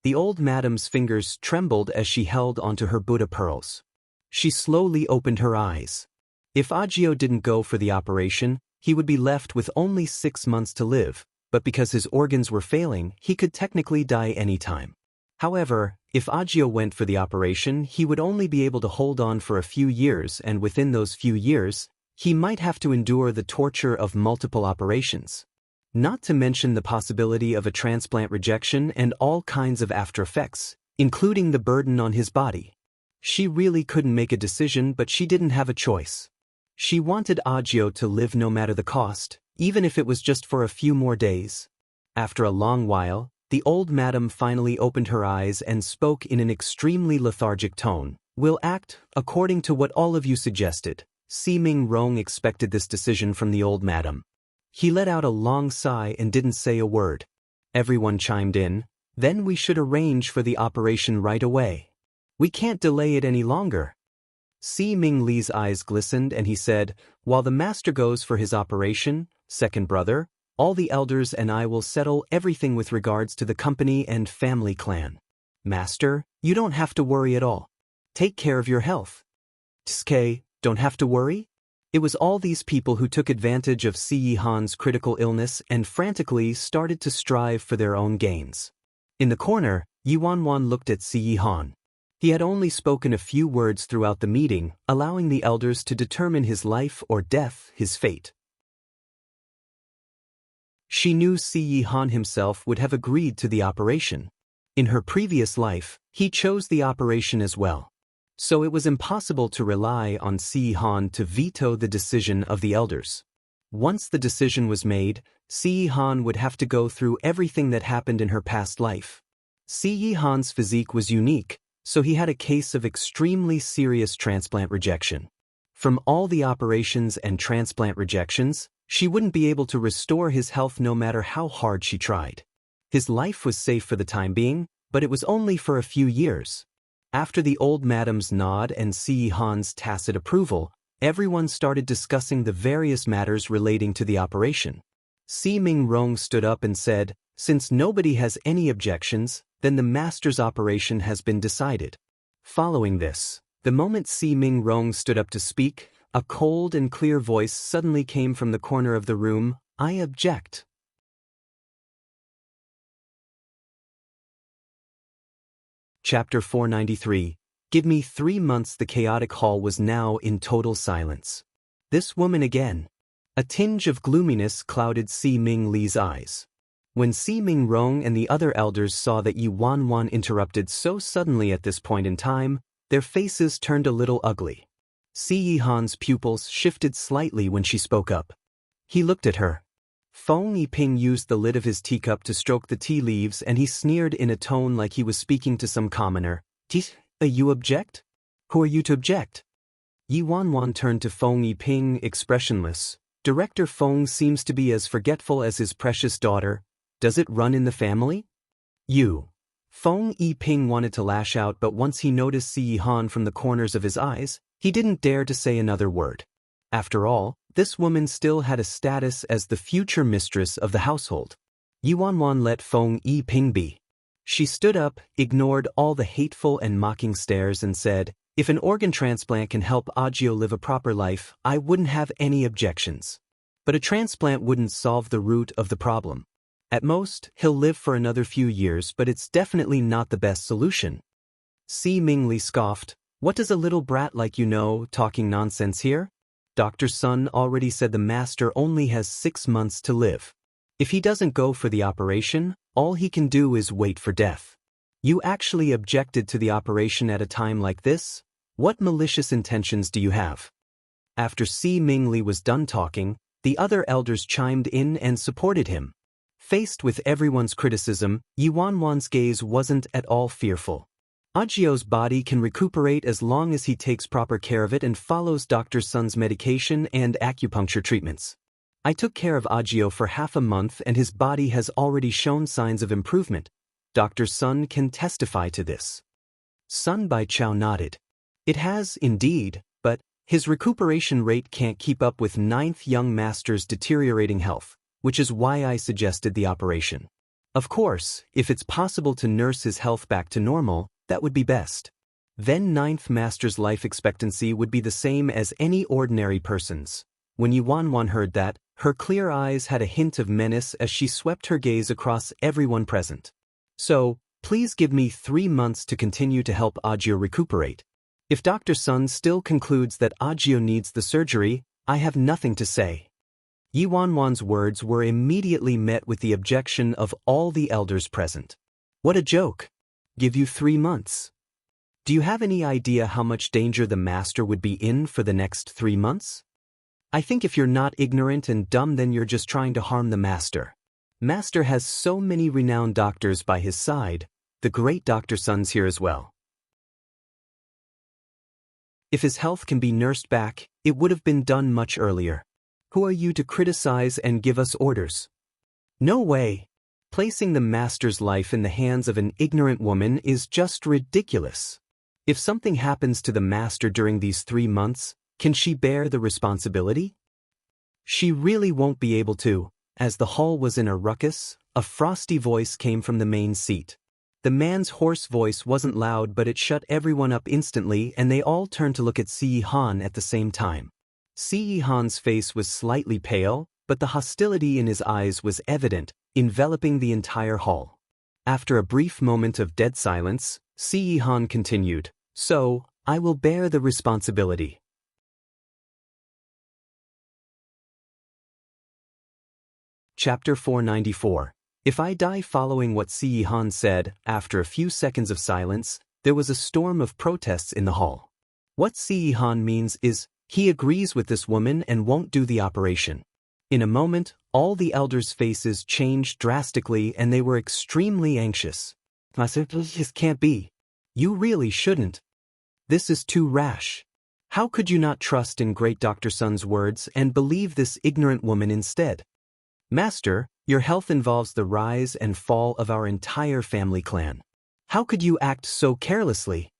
[SPEAKER 1] The old madam's fingers trembled as she held onto her Buddha pearls. She slowly opened her eyes. If Agio didn't go for the operation, he would be left with only 6 months to live, but because his organs were failing, he could technically die any time. However, if Agio went for the operation, he would only be able to hold on for a few years, and within those few years, he might have to endure the torture of multiple operations. Not to mention the possibility of a transplant rejection and all kinds of after effects, including the burden on his body. She really couldn't make a decision, but she didn't have a choice. She wanted Agio to live no matter the cost, even if it was just for a few more days. After a long while, the old madam finally opened her eyes and spoke in an extremely lethargic tone. "We'll act according to what all of you suggested." Si Ming Rong expected this decision from the old madam. He let out a long sigh and didn't say a word. Everyone chimed in, "Then we should arrange for the operation right away. We can't delay it any longer." Si Ming Li's eyes glistened and he said, "While the master goes for his operation, second brother, all the elders and I will settle everything with regards to the company and family clan. Master, you don't have to worry at all. Take care of your health." "Tsk, don't have to worry?" It was all these people who took advantage of Si Yihan's critical illness and frantically started to strive for their own gains. In the corner, Yi Wanwan looked at Si Yihan. He had only spoken a few words throughout the meeting, allowing the elders to determine his life or death, his fate. She knew Si Yihan himself would have agreed to the operation. In her previous life, he chose the operation as well. So it was impossible to rely on Si Yihan to veto the decision of the elders. Once the decision was made, Si Yihan would have to go through everything that happened in her past life. Si Yihan's physique was unique, so he had a case of extremely serious transplant rejection. From all the operations and transplant rejections, she wouldn't be able to restore his health no matter how hard she tried. His life was safe for the time being, but it was only for a few years. After the old madam's nod and Si Yihan's tacit approval, everyone started discussing the various matters relating to the operation. Si Ming Rong stood up and said, "Since nobody has any objections, then the master's operation has been decided." Following this, the moment Si Ming Rong stood up to speak, a cold and clear voice suddenly came from the corner of the room. "I object." Chapter 493. Give me 3 months. The chaotic hall was now in total silence. This woman again. A tinge of gloominess clouded Si Ming Li's eyes. When Si Ming Rong and the other elders saw that Yi Wanwan interrupted so suddenly at this point in time, their faces turned a little ugly. Si Yihan's pupils shifted slightly when she spoke up. He looked at her. Feng Yiping used the lid of his teacup to stroke the tea leaves and he sneered in a tone like he was speaking to some commoner. You object? Who are you to object?" Yi Wanwan turned to Feng Yiping, expressionless. "Director Feng seems to be as forgetful as his precious daughter. Does it run in the family?" "You." Feng Yiping wanted to lash out, but once he noticed Si Yihan from the corners of his eyes, he didn't dare to say another word. After all, this woman still had a status as the future mistress of the household. Yi Wanwan let Feng Yiping be. She stood up, ignored all the hateful and mocking stares and said, "If an organ transplant can help Agio live a proper life, I wouldn't have any objections. But a transplant wouldn't solve the root of the problem. At most, he'll live for another few years, but it's definitely not the best solution." Si Ming Li scoffed. "What does a little brat like you know, talking nonsense here? Dr. Sun already said the master only has 6 months to live. If he doesn't go for the operation, all he can do is wait for death. You actually objected to the operation at a time like this? What malicious intentions do you have?" After Si Ming Li was done talking, the other elders chimed in and supported him. Faced with everyone's criticism, Yi Wanwan's gaze wasn't at all fearful. Agio's body can recuperate as long as he takes proper care of it and follows Dr. Sun's medication and acupuncture treatments. I took care of Agio for half a month and his body has already shown signs of improvement. Dr. Sun can testify to this. Sun Baichao nodded. It has, indeed, but His recuperation rate can't keep up with ninth young master's deteriorating health, which is why I suggested the operation. Of course, if it's possible to nurse his health back to normal, that would be best. Then ninth master's life expectancy would be the same as any ordinary person's. When Yuanwan heard that, her clear eyes had a hint of menace as she swept her gaze across everyone present. So, please give me 3 months to continue to help Agio recuperate. If Dr. Sun still concludes that Agio needs the surgery, I have nothing to say. Yuanwan's words were immediately met with the objection of all the elders present. What a joke! Give you 3 months. Do you have any idea how much danger the master would be in for the next 3 months? I think if you're not ignorant and dumb, then you're just trying to harm the master. Master has so many renowned doctors by his side, the great Dr. Sun's here as well. If his health can be nursed back, it would have been done much earlier. Who are you to criticize and give us orders? No way. Placing the master's life in the hands of an ignorant woman is just ridiculous. If something happens to the master during these 3 months, can she bear the responsibility? She really won't be able to. As the hall was in a ruckus, a frosty voice came from the main seat. The man's hoarse voice wasn't loud, but it shut everyone up instantly, and they all turned to look at Si Han at the same time. Si Han's face was slightly pale, but the hostility in his eyes was evident, enveloping the entire hall. After a brief moment of dead silence, Si Han continued, "So, I will bear the responsibility." Chapter 494. If I die following what Si Han said, after a few seconds of silence, there was a storm of protests in the hall. What Si Han means is, he agrees with this woman and won't do the operation. In a moment, all the elders' faces changed drastically and they were extremely anxious. This can't be. You really shouldn't. This is too rash. How could you not trust in great Dr. Sun's words and believe this ignorant woman instead? Master, your health involves the rise and fall of our entire family clan. How could you act so carelessly?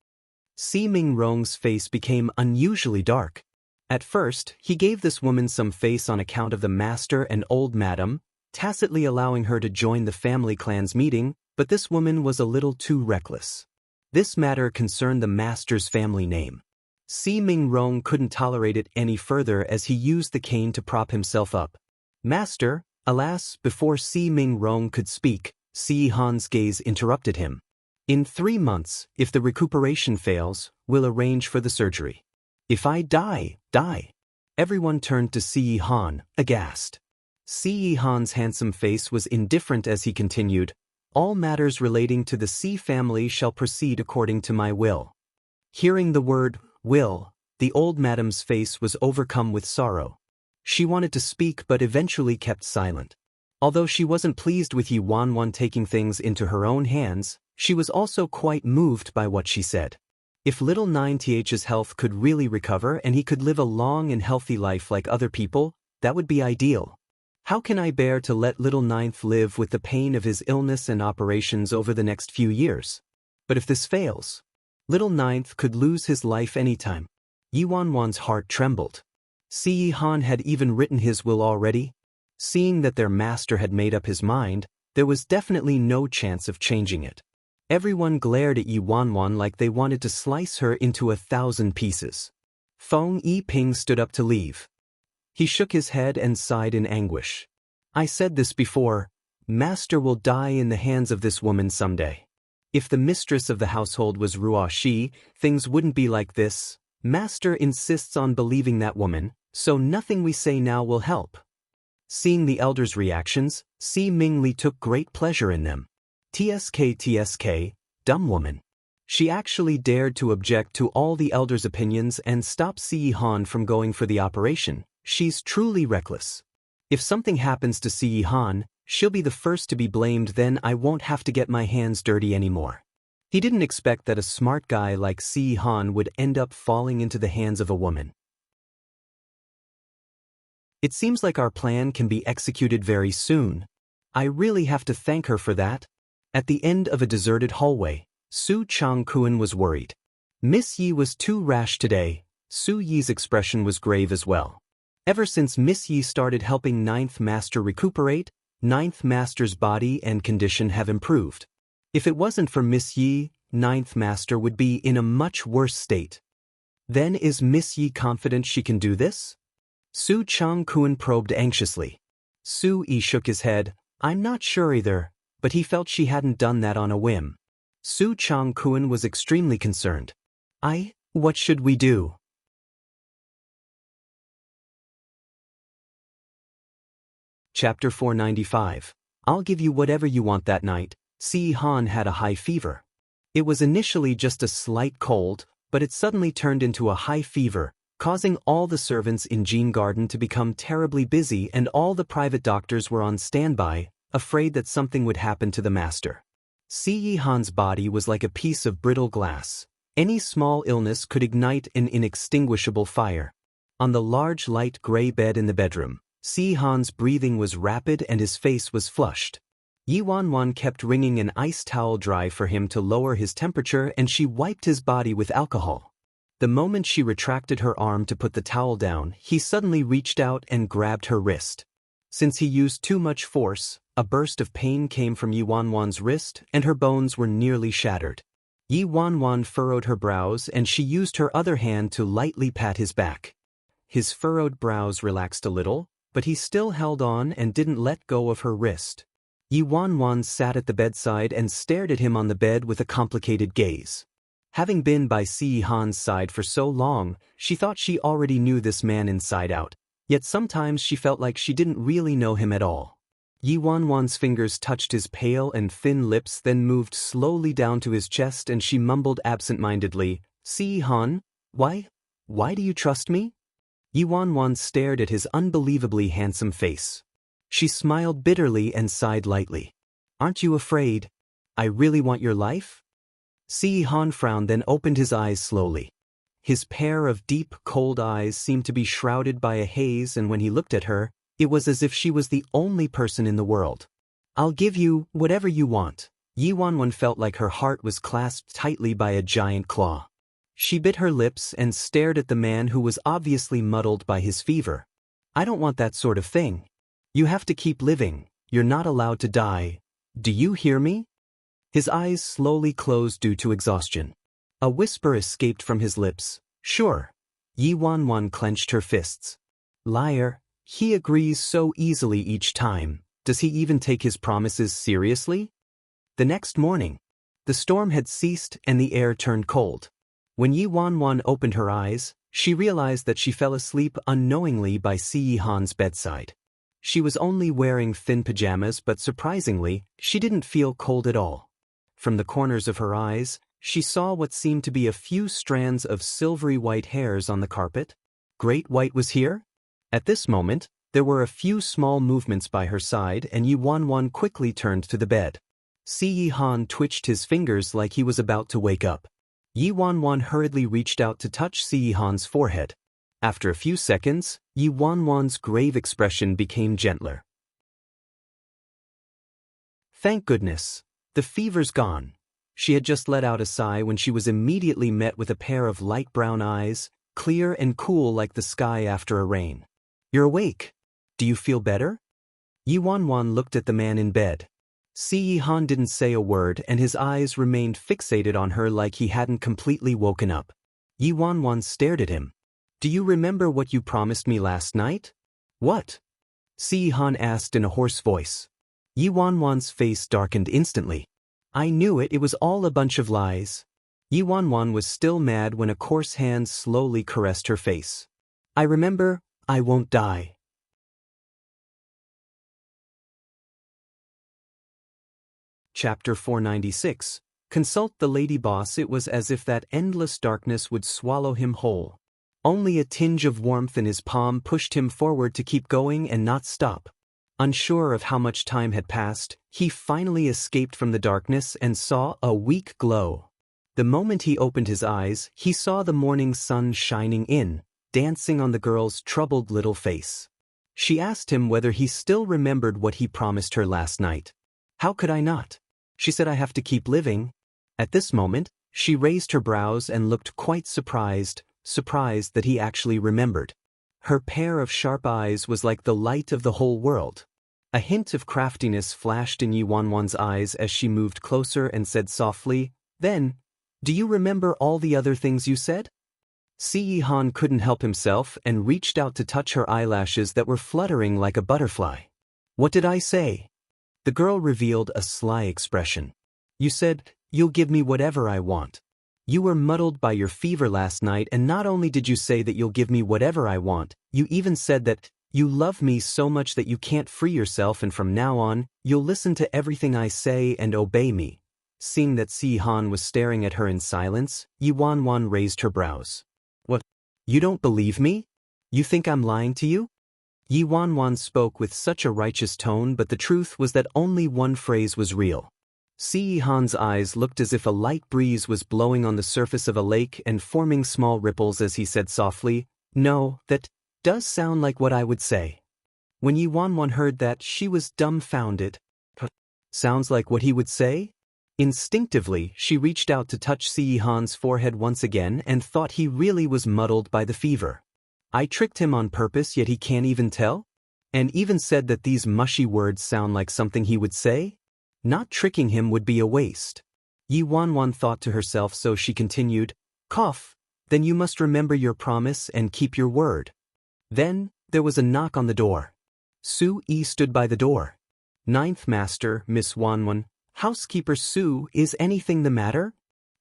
[SPEAKER 1] Si Mingrong's face became unusually dark. At first, he gave this woman some face on account of the master and old madam, tacitly allowing her to join the family clan's meeting, but this woman was a little too reckless. This matter concerned the master's family name. Si Mingrong couldn't tolerate it any further as he used the cane to prop himself up. Master, alas, before Si Mingrong could speak, Si Han's gaze interrupted him. In 3 months, if the recuperation fails, we'll arrange for the surgery. If I die. Everyone turned to Si Han, aghast. Si Han's handsome face was indifferent as he continued, all matters relating to the Si family shall proceed according to my will. Hearing the word, will, the old madam's face was overcome with sorrow. She wanted to speak but eventually kept silent. Although she wasn't pleased with Yuanwan taking things into her own hands, she was also quite moved by what she said. If little 9th's health could really recover and he could live a long and healthy life like other people, that would be ideal. How can I bear to let little 9th live with the pain of his illness and operations over the next few years? But if this fails, little 9th could lose his life anytime. Yuanwan's heart trembled. Si Han had even written his will already. Seeing that their master had made up his mind, there was definitely no chance of changing it. Everyone glared at Yuanwan like they wanted to slice her into 1,000 pieces. Feng Yiping stood up to leave. He shook his head and sighed in anguish. I said this before, Master will die in the hands of this woman someday. If the mistress of the household was Ruo Shi, things wouldn't be like this. Master insists on believing that woman, so nothing we say now will help. Seeing the elders' reactions, Si Mingli took great pleasure in them. TSK, dumb woman. She actually dared to object to all the elders' opinions and stop Si Han from going for the operation. She's truly reckless. If something happens to Si Han, she'll be the first to be blamed, then I won't have to get my hands dirty anymore. He didn't expect that a smart guy like Si Han would end up falling into the hands of a woman. It seems like our plan can be executed very soon. I really have to thank her for that. At the end of a deserted hallway, Su Changkuan was worried. Miss Yi was too rash today. Su Yi's expression was grave as well. Ever since Miss Yi started helping Ninth Master recuperate, Ninth Master's body and condition have improved. If it wasn't for Miss Yi, Ninth Master would be in a much worse state. Then is Miss Yi confident she can do this? Su Changkuan probed anxiously. Su Yi shook his head. I'm not sure either, but he felt she hadn't done that on a whim. Su Changkuan was extremely concerned. What should we do? Chapter 495. I'll give you whatever you want that night. Si Han had a high fever. It was initially just a slight cold, but it suddenly turned into a high fever, causing all the servants in Jean Garden to become terribly busy, and all the private doctors were on standby, afraid that something would happen to the master. Si Han's body was like a piece of brittle glass. Any small illness could ignite an inextinguishable fire. On the large light gray bed in the bedroom, Si Han's breathing was rapid and his face was flushed. Yi Wanwan kept wringing an ice towel dry for him to lower his temperature, and she wiped his body with alcohol. The moment she retracted her arm to put the towel down, he suddenly reached out and grabbed her wrist. Since he used too much force, a burst of pain came from Yi Wanwan's wrist, and her bones were nearly shattered. Yi Wanwan furrowed her brows, and she used her other hand to lightly pat his back. His furrowed brows relaxed a little, but he still held on and didn't let go of her wrist. Yi Wanwan sat at the bedside and stared at him on the bed with a complicated gaze. Having been by Si Han's side for so long, she thought she already knew this man inside out, yet sometimes she felt like she didn't really know him at all. Yi Wanwan's fingers touched his pale and thin lips, then moved slowly down to his chest, and she mumbled absent-mindedly, Si Han, why do you trust me? Yi Wanwan stared at his unbelievably handsome face. She smiled bitterly and sighed lightly. Aren't you afraid? I really want your life? Si Han frowned, then opened his eyes slowly. His pair of deep, cold eyes seemed to be shrouded by a haze, and when he looked at her, it was as if she was the only person in the world. I'll give you whatever you want. Yi Wanwan felt like her heart was clasped tightly by a giant claw. She bit her lips and stared at the man who was obviously muddled by his fever. I don't want that sort of thing. You have to keep living. You're not allowed to die. Do you hear me? His eyes slowly closed due to exhaustion. A whisper escaped from his lips. Sure. Yi Wanwan clenched her fists. Liar. He agrees so easily each time. Does he even take his promises seriously? The next morning, the storm had ceased and the air turned cold. When Yi Wanwan opened her eyes, she realized that she fell asleep unknowingly by Si Han's bedside. She was only wearing thin pajamas, but surprisingly, she didn't feel cold at all. From the corners of her eyes, she saw what seemed to be a few strands of silvery white hairs on the carpet. Great White was here? At this moment, there were a few small movements by her side, and Yi Wanwan quickly turned to the bed. Si Han twitched his fingers like he was about to wake up. Yi Wanwan hurriedly reached out to touch Si Han's forehead. After a few seconds, Yi Wanwan's grave expression became gentler. Thank goodness. The fever's gone. She had just let out a sigh when she was immediately met with a pair of light brown eyes, clear and cool like the sky after a rain. You're awake. Do you feel better? Yi Wanwan looked at the man in bed. Si Han didn't say a word, and his eyes remained fixated on her like he hadn't completely woken up. Yi Wanwan stared at him. Do you remember what you promised me last night? What? Si Han asked in a hoarse voice. Yi Wanwan's face darkened instantly. I knew it was all a bunch of lies. Yi Wanwan was still mad when a coarse hand slowly caressed her face. I remember, I won't die. Chapter 496. Consult the lady boss. It was as if that endless darkness would swallow him whole. Only a tinge of warmth in his palm pushed him forward to keep going and not stop. Unsure of how much time had passed, he finally escaped from the darkness and saw a weak glow. The moment he opened his eyes, he saw the morning sun shining in, dancing on the girl's troubled little face. She asked him whether he still remembered what he promised her last night. How could I not? She said I have to keep living. At this moment, she raised her brows and looked quite surprised. surprised that he actually remembered. Her pair of sharp eyes was like the light of the whole world. A hint of craftiness flashed in Yi Wanwan's eyes as she moved closer and said softly, "Then, do you remember all the other things you said?" Si Han couldn't help himself and reached out to touch her eyelashes that were fluttering like a butterfly. "What did I say?" The girl revealed a sly expression. "You said, you'll give me whatever I want. You were muddled by your fever last night, and not only did you say that you'll give me whatever I want, you even said that you love me so much that you can't free yourself, and from now on, you'll listen to everything I say and obey me." Seeing that Si Han was staring at her in silence, Yi Wanwan raised her brows. "What? You don't believe me? You think I'm lying to you?" Yi Wanwan spoke with such a righteous tone, but the truth was that only one phrase was real. Si Han's eyes looked as if a light breeze was blowing on the surface of a lake and forming small ripples as he said softly, "No, that does sound like what I would say." When Yi Wanwan heard that, she was dumbfounded. Sounds like what he would say? Instinctively, she reached out to touch Si Han's forehead once again and thought he really was muddled by the fever. "I tricked him on purpose, yet he can't even tell? And even said that these mushy words sound like something he would say? Not tricking him would be a waste." Yi Wanwan thought to herself, so she continued, "Cough, then you must remember your promise and keep your word." Then, there was a knock on the door. Su-yi stood by the door. "Ninth Master, Miss Wanwan, Housekeeper Su, is anything the matter?"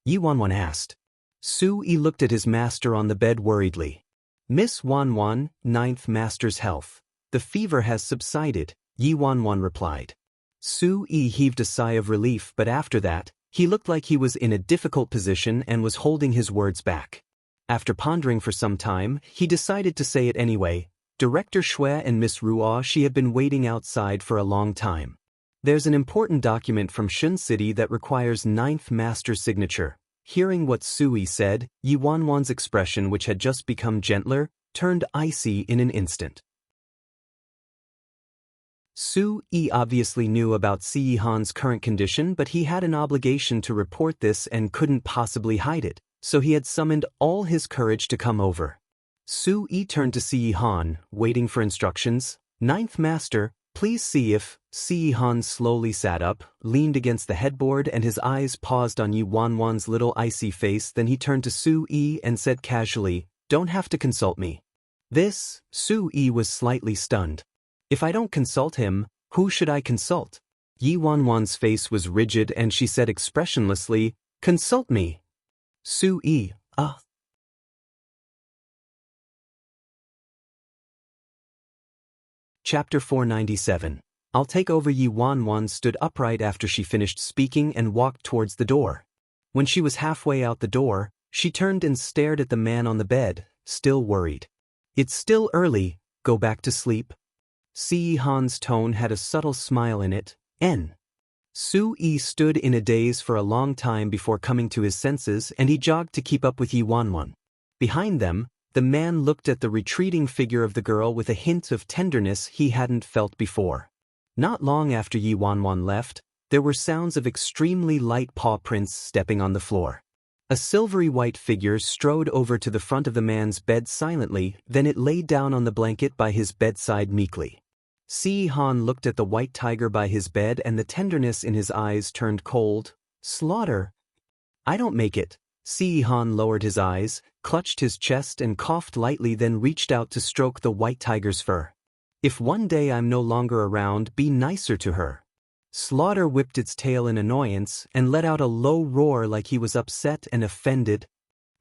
[SPEAKER 1] Yi Wanwan asked. Su-yi looked at his master on the bed worriedly. "Miss Wanwan, Ninth Master's health. The fever has subsided," Yi Wanwan replied. Su-yi heaved a sigh of relief, but after that, he looked like he was in a difficult position and was holding his words back. After pondering for some time, he decided to say it anyway. "Director Xue and Miss Ruo, she have been waiting outside for a long time. There's an important document from Shun City that requires Ninth Master's signature." Hearing what Su-yi said, Yi Wanwan's expression, which had just become gentler, turned icy in an instant. Su-yi obviously knew about Si Han's current condition, but he had an obligation to report this and couldn't possibly hide it, so he had summoned all his courage to come over. Su-yi turned to Si Han, waiting for instructions. "Ninth Master, please see if..." Si Han slowly sat up, leaned against the headboard, and his eyes paused on Yi Wanwan's little icy face. Then he turned to Su-yi and said casually, "Don't have to consult me." This, Su-yi was slightly stunned. "If I don't consult him, who should I consult?" Yi Wanwan's face was rigid and she said expressionlessly, "Consult me." Su-yi, Chapter 497. "I'll take over." Yi Wanwan stood upright after she finished speaking and walked towards the door. When she was halfway out the door, she turned and stared at the man on the bed, still worried. "It's still early, go back to sleep." Si Han's tone had a subtle smile in it. Su-yi stood in a daze for a long time before coming to his senses, and he jogged to keep up with Yi Wanwan. Behind them, the man looked at the retreating figure of the girl with a hint of tenderness he hadn't felt before. Not long after Yi Wanwan left, there were sounds of extremely light paw prints stepping on the floor. A silvery white figure strode over to the front of the man's bed silently, then it lay down on the blanket by his bedside meekly. Si Han looked at the white tiger by his bed and the tenderness in his eyes turned cold. "Slaughter? I don't make it." Si Han lowered his eyes, clutched his chest and coughed lightly, then reached out to stroke the white tiger's fur. "If one day I'm no longer around, be nicer to her." Slaughter whipped its tail in annoyance and let out a low roar like he was upset and offended.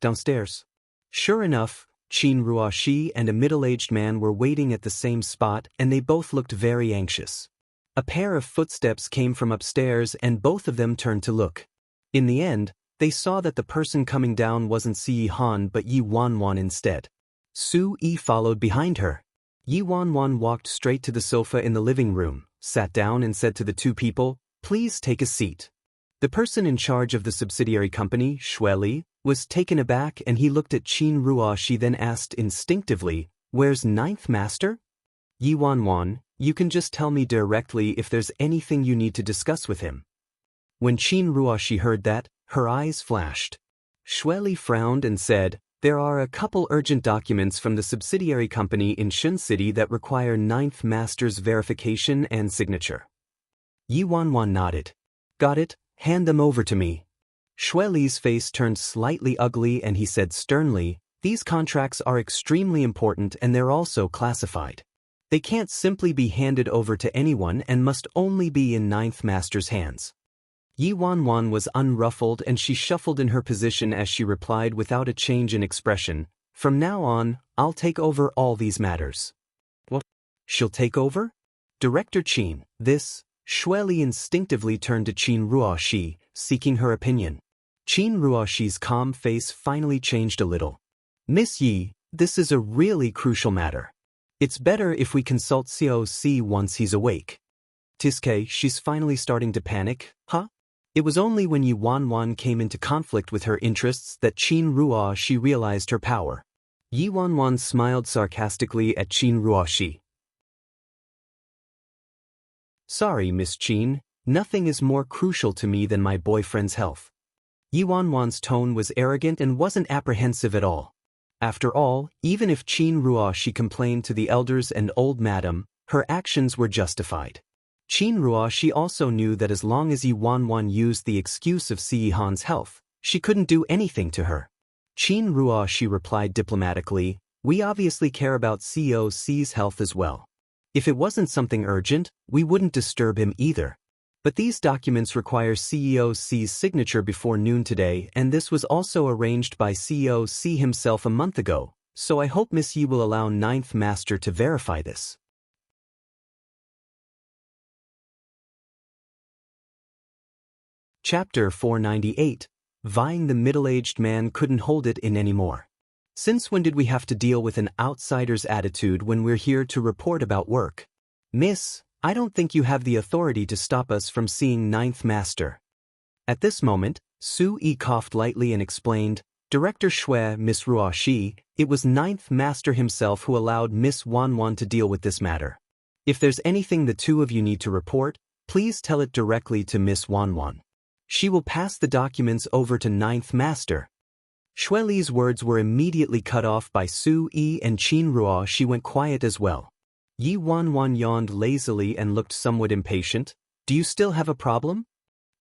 [SPEAKER 1] Downstairs. Sure enough, Qin Ruoshi and a middle-aged man were waiting at the same spot, and they both looked very anxious. A pair of footsteps came from upstairs and both of them turned to look. In the end, they saw that the person coming down wasn't Si Han but Yi Wanwan instead. Su-yi followed behind her. Yi Wanwan walked straight to the sofa in the living room, sat down and said to the two people, "Please take a seat." The person in charge of the subsidiary company, Xue, was taken aback and he looked at Qin Ruoshi, then asked instinctively, "Where's Ninth Master?" "Yi Wanwan, you can just tell me directly if there's anything you need to discuss with him." When Qin Ruoshi heard that, her eyes flashed. Xue frowned and said, There are a couple urgent documents from the subsidiary company in Shun City that require ninth master's verification and signature. Yi Wanwan nodded. Got it, hand them over to me. Shui Li's face turned slightly ugly and he said sternly, these contracts are extremely important and they're also classified. They can't simply be handed over to anyone and must only be in ninth master's hands. Yi Wanwan was unruffled and she shuffled in her position as she replied without a change in expression, from now on, I'll take over all these matters. What? She'll take over? Director Qin, this. Shui Li instinctively turned to Qin Ruoxi, seeking her opinion. Qin Ruoxi's calm face finally changed a little. Miss Yi, this is a really crucial matter. It's better if we consult COC once he's awake. Tiske, she's finally starting to panic, huh? It was only when Yi Wanwan came into conflict with her interests that Qin Ruoxi realized her power. Yi Wanwan smiled sarcastically at Qin Ruoxi. Sorry, Miss Qin, nothing is more crucial to me than my boyfriend's health. Yi Wanwan's tone was arrogant and wasn't apprehensive at all. After all, even if Qin Ruoxi complained to the elders and old madam, her actions were justified. Qin Ruoxi also knew that as long as Yi Wanwan used the excuse of Si Yihan's health, she couldn't do anything to her. Qin Ruoxi replied diplomatically, we obviously care about COC's health as well. If it wasn't something urgent, we wouldn't disturb him either. But these documents require COC's signature before noon today, and this was also arranged by COC himself a month ago, so I hope Miss Yi will allow Ninth Master to verify this. Chapter 498. Vying the middle-aged man couldn't hold it in anymore. Since when did we have to deal with an outsider's attitude when we're here to report about work? Miss, I don't think you have the authority to stop us from seeing Ninth Master. At this moment, Su Yi coughed lightly and explained, Director Shui, Miss Ruoxi, it was Ninth Master himself who allowed Miss Wanwan to deal with this matter. If there's anything the two of you need to report, please tell it directly to Miss Wanwan. She will pass the documents over to Ninth Master. Shui Li's words were immediately cut off by Su Yi, and Qin Ruoxi went quiet as well. Yi Wanwan yawned lazily and looked somewhat impatient. Do you still have a problem?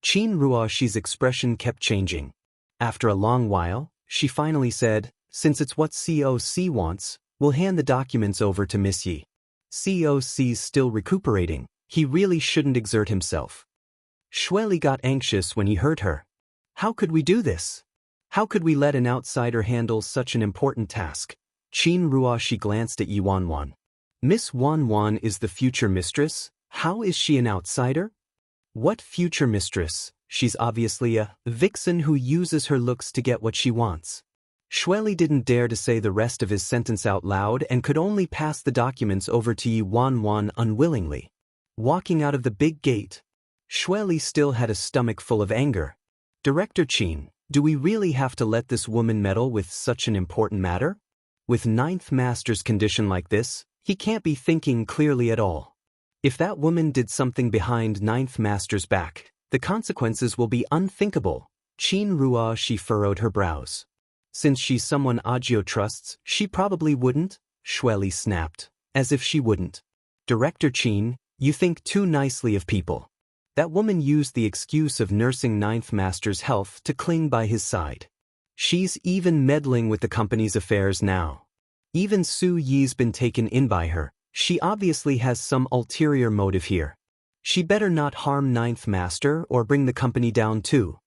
[SPEAKER 1] Qin Ruoxi's expression kept changing. After a long while, she finally said, since it's what COC wants, we'll hand the documents over to Miss Yi. COC's still recuperating. He really shouldn't exert himself. Shui Li got anxious when he heard her. How could we do this? How could we let an outsider handle such an important task? Qin Ruoxi glanced at Yi Wanwan. Miss Wanwan is the future mistress. How is she an outsider? What future mistress? She's obviously a vixen who uses her looks to get what she wants. Shui Li didn't dare to say the rest of his sentence out loud and could only pass the documents over to Yi Wanwan unwillingly. Walking out of the big gate, Shui Li still had a stomach full of anger. Director Qin, do we really have to let this woman meddle with such an important matter? With Ninth Master's condition like this, he can't be thinking clearly at all. If that woman did something behind Ninth Master's back, the consequences will be unthinkable. Qin Ruoxi furrowed her brows. Since she's someone Agio trusts, she probably wouldn't, Shui Li snapped, as if she wouldn't. Director Qin, you think too nicely of people. That woman used the excuse of nursing Ninth Master's health to cling by his side. She's even meddling with the company's affairs now. Even Su Yi's been taken in by her. She obviously has some ulterior motive here. She better not harm Ninth Master or bring the company down too.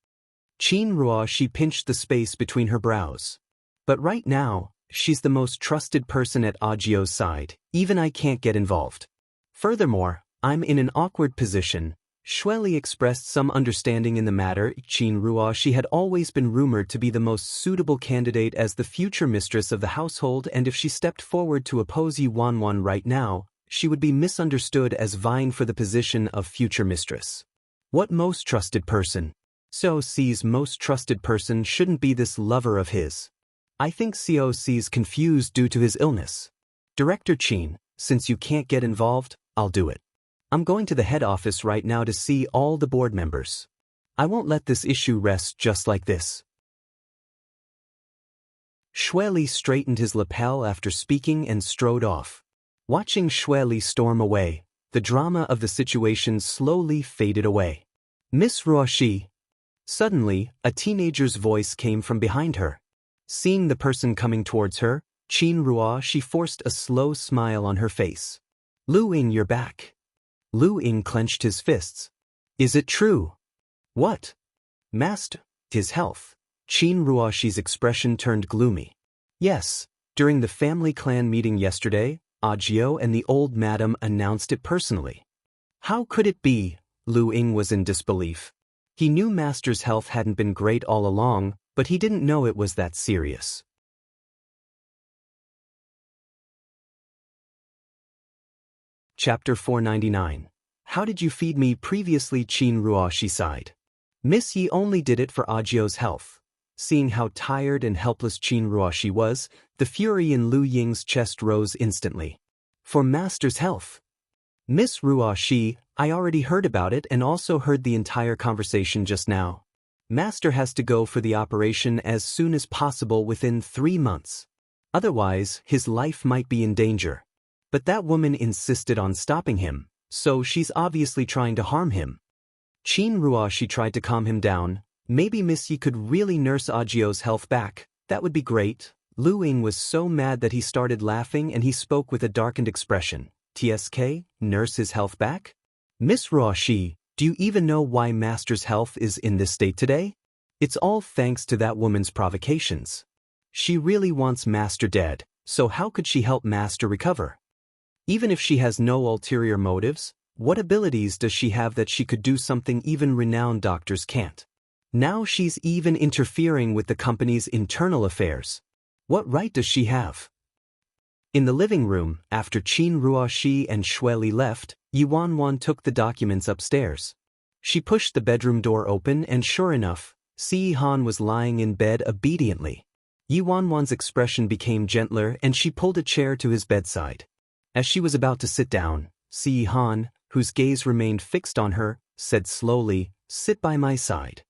[SPEAKER 1] Qin Ruoxi pinched the space between her brows. But right now, she's the most trusted person at Agio's side. Even I can't get involved. Furthermore, I'm in an awkward position. Shui Li expressed some understanding in the matter. Qin Ruoxi had always been rumored to be the most suitable candidate as the future mistress of the household, and if she stepped forward to oppose Yi Wanwan right now, she would be misunderstood as vying for the position of future mistress. What most trusted person? COC's most trusted person shouldn't be this lover of his. I think COC's confused due to his illness. Director Qin, since you can't get involved, I'll do it. I'm going to the head office right now to see all the board members. I won't let this issue rest just like this. Xue Li straightened his lapel after speaking and strode off. Watching Xue Li storm away, the drama of the situation slowly faded away. Miss Ruoxi. Suddenly, a teenager's voice came from behind her. Seeing the person coming towards her, Qin Ruoxi forced a slow smile on her face. Lu Ying, you're back. Lu Ying clenched his fists. Is it true? What? Master, his health. Qin Ruoxi's expression turned gloomy. Yes, during the family clan meeting yesterday, Agio and the old madam announced it personally. How could it be? Lu Ying was in disbelief. He knew Master's health hadn't been great all along, but he didn't know it was that serious. Chapter 499. How did you feed me previously? Qin Ruoxi sighed. Miss Yi only did it for Agio's health. Seeing how tired and helpless Qin Ruoxi was, the fury in Lu Ying's chest rose instantly. For Master's health. Miss Ruoxi, I already heard about it and also heard the entire conversation just now. Master has to go for the operation as soon as possible within 3 months. Otherwise, his life might be in danger. But that woman insisted on stopping him, so she's obviously trying to harm him. Qin Ruoxi tried to calm him down. Maybe Miss Yi could really nurse Agio's health back. That would be great. Lu Ying was so mad that he started laughing and he spoke with a darkened expression. TSK, nurse his health back? Miss Ruoxi, do you even know why Master's health is in this state today? It's all thanks to that woman's provocations. She really wants Master dead, so how could she help Master recover? Even if she has no ulterior motives, what abilities does she have that she could do something even renowned doctors can't? Now she's even interfering with the company's internal affairs. What right does she have? In the living room, after Qin Ruoxi and Xue Li left, Yi Wanwan took the documents upstairs. She pushed the bedroom door open and sure enough, Si Han was lying in bed obediently. Yi Wanwan's expression became gentler and she pulled a chair to his bedside. As she was about to sit down, Si Han, whose gaze remained fixed on her, said slowly, "Sit by my side."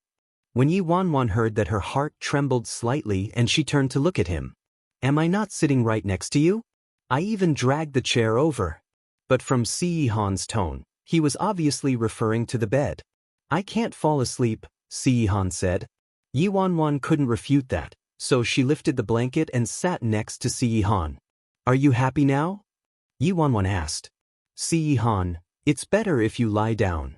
[SPEAKER 1] When Yi Wanwan heard that, her heart trembled slightly and she turned to look at him. Am I not sitting right next to you? I even dragged the chair over. But from Si Han's tone, he was obviously referring to the bed. I can't fall asleep, Si Han said. Yi Wanwan couldn't refute that, so she lifted the blanket and sat next to Si Han. Are you happy now? Yi Wanwan asked. Si Han, it's better if you lie down.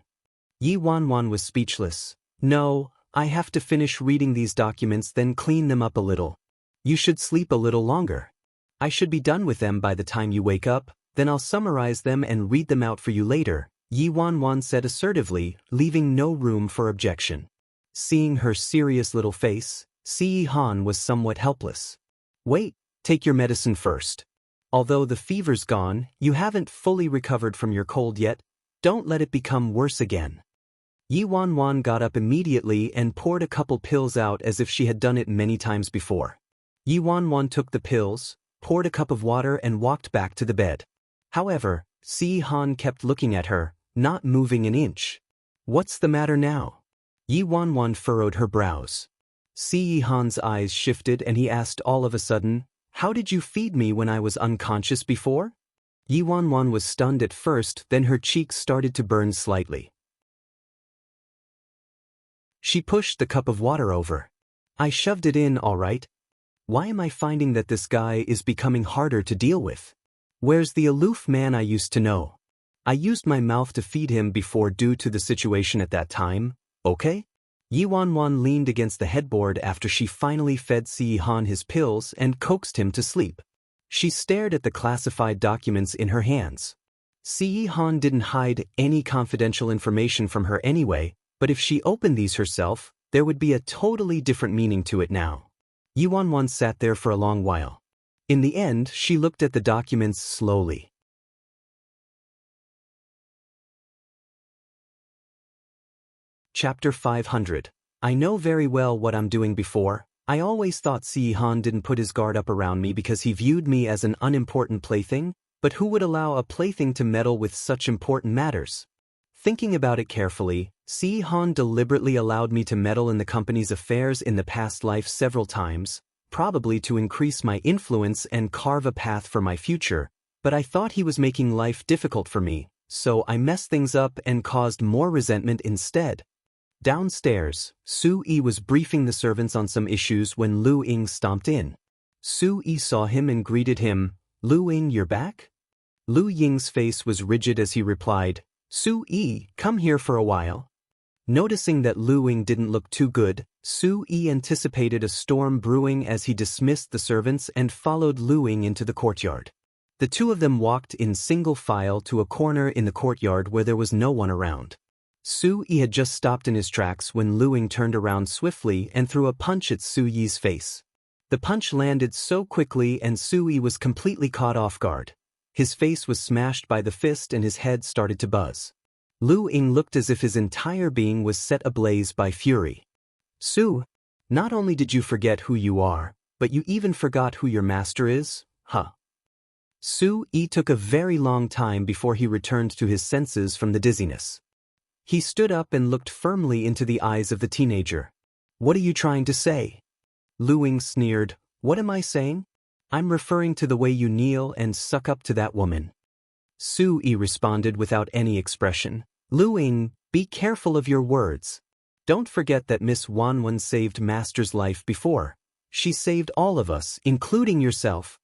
[SPEAKER 1] Yi Wanwan was speechless. No, I have to finish reading these documents then clean them up a little. You should sleep a little longer. I should be done with them by the time you wake up, then I'll summarize them and read them out for you later, Yi Wanwan said assertively, leaving no room for objection. Seeing her serious little face, Si Han was somewhat helpless. Wait, take your medicine first. Although the fever's gone, you haven't fully recovered from your cold yet. Don't let it become worse again. Yi Wanwan got up immediately and poured a couple pills out as if she had done it many times before. Yi Wanwan took the pills, poured a cup of water and walked back to the bed. However, Si Han kept looking at her, not moving an inch. What's the matter now? Yi Wanwan furrowed her brows. Si Han's eyes shifted and he asked all of a sudden, how did you feed me when I was unconscious before? Yi Wanwan was stunned at first, then her cheeks started to burn slightly. She pushed the cup of water over. I shoved it in, all right. Why am I finding that this guy is becoming harder to deal with? Where's the aloof man I used to know? I used my mouth to feed him before due to the situation at that time, okay? Yi Wanwan leaned against the headboard after she finally fed Si Han his pills and coaxed him to sleep. She stared at the classified documents in her hands. Si Han didn't hide any confidential information from her anyway, but if she opened these herself, there would be a totally different meaning to it now. Yi Wanwan sat there for a long while. In the end, she looked at the documents slowly. Chapter 500. I know very well what I'm doing before. I always thought Si Han didn't put his guard up around me because he viewed me as an unimportant plaything, but who would allow a plaything to meddle with such important matters? Thinking about it carefully, Si Han deliberately allowed me to meddle in the company's affairs in the past life several times, probably to increase my influence and carve a path for my future, but I thought he was making life difficult for me, so I messed things up and caused more resentment instead. Downstairs, Su-yi was briefing the servants on some issues when Lu Ying stomped in. Su-yi saw him and greeted him. "Lu Ying, you're back?" Lu Ying's face was rigid as he replied, "Su-yi, come here for a while." Noticing that Lu Ying didn't look too good, Su-yi anticipated a storm brewing as he dismissed the servants and followed Lu Ying into the courtyard. The two of them walked in single file to a corner in the courtyard where there was no one around. Su-yi had just stopped in his tracks when Lu Ying turned around swiftly and threw a punch at Su-yi's face. The punch landed so quickly and Su-yi was completely caught off guard. His face was smashed by the fist and his head started to buzz. Lu Ying looked as if his entire being was set ablaze by fury. "Su, not only did you forget who you are, but you even forgot who your master is, huh?" Su-yi took a very long time before he returned to his senses from the dizziness. He stood up and looked firmly into the eyes of the teenager. "What are you trying to say?" Lu Ying sneered. "What am I saying? I'm referring to the way you kneel and suck up to that woman." Su-yi responded without any expression. "Lu Ying, be careful of your words. Don't forget that Miss Wanwan saved Master's life before. She saved all of us, including yourself."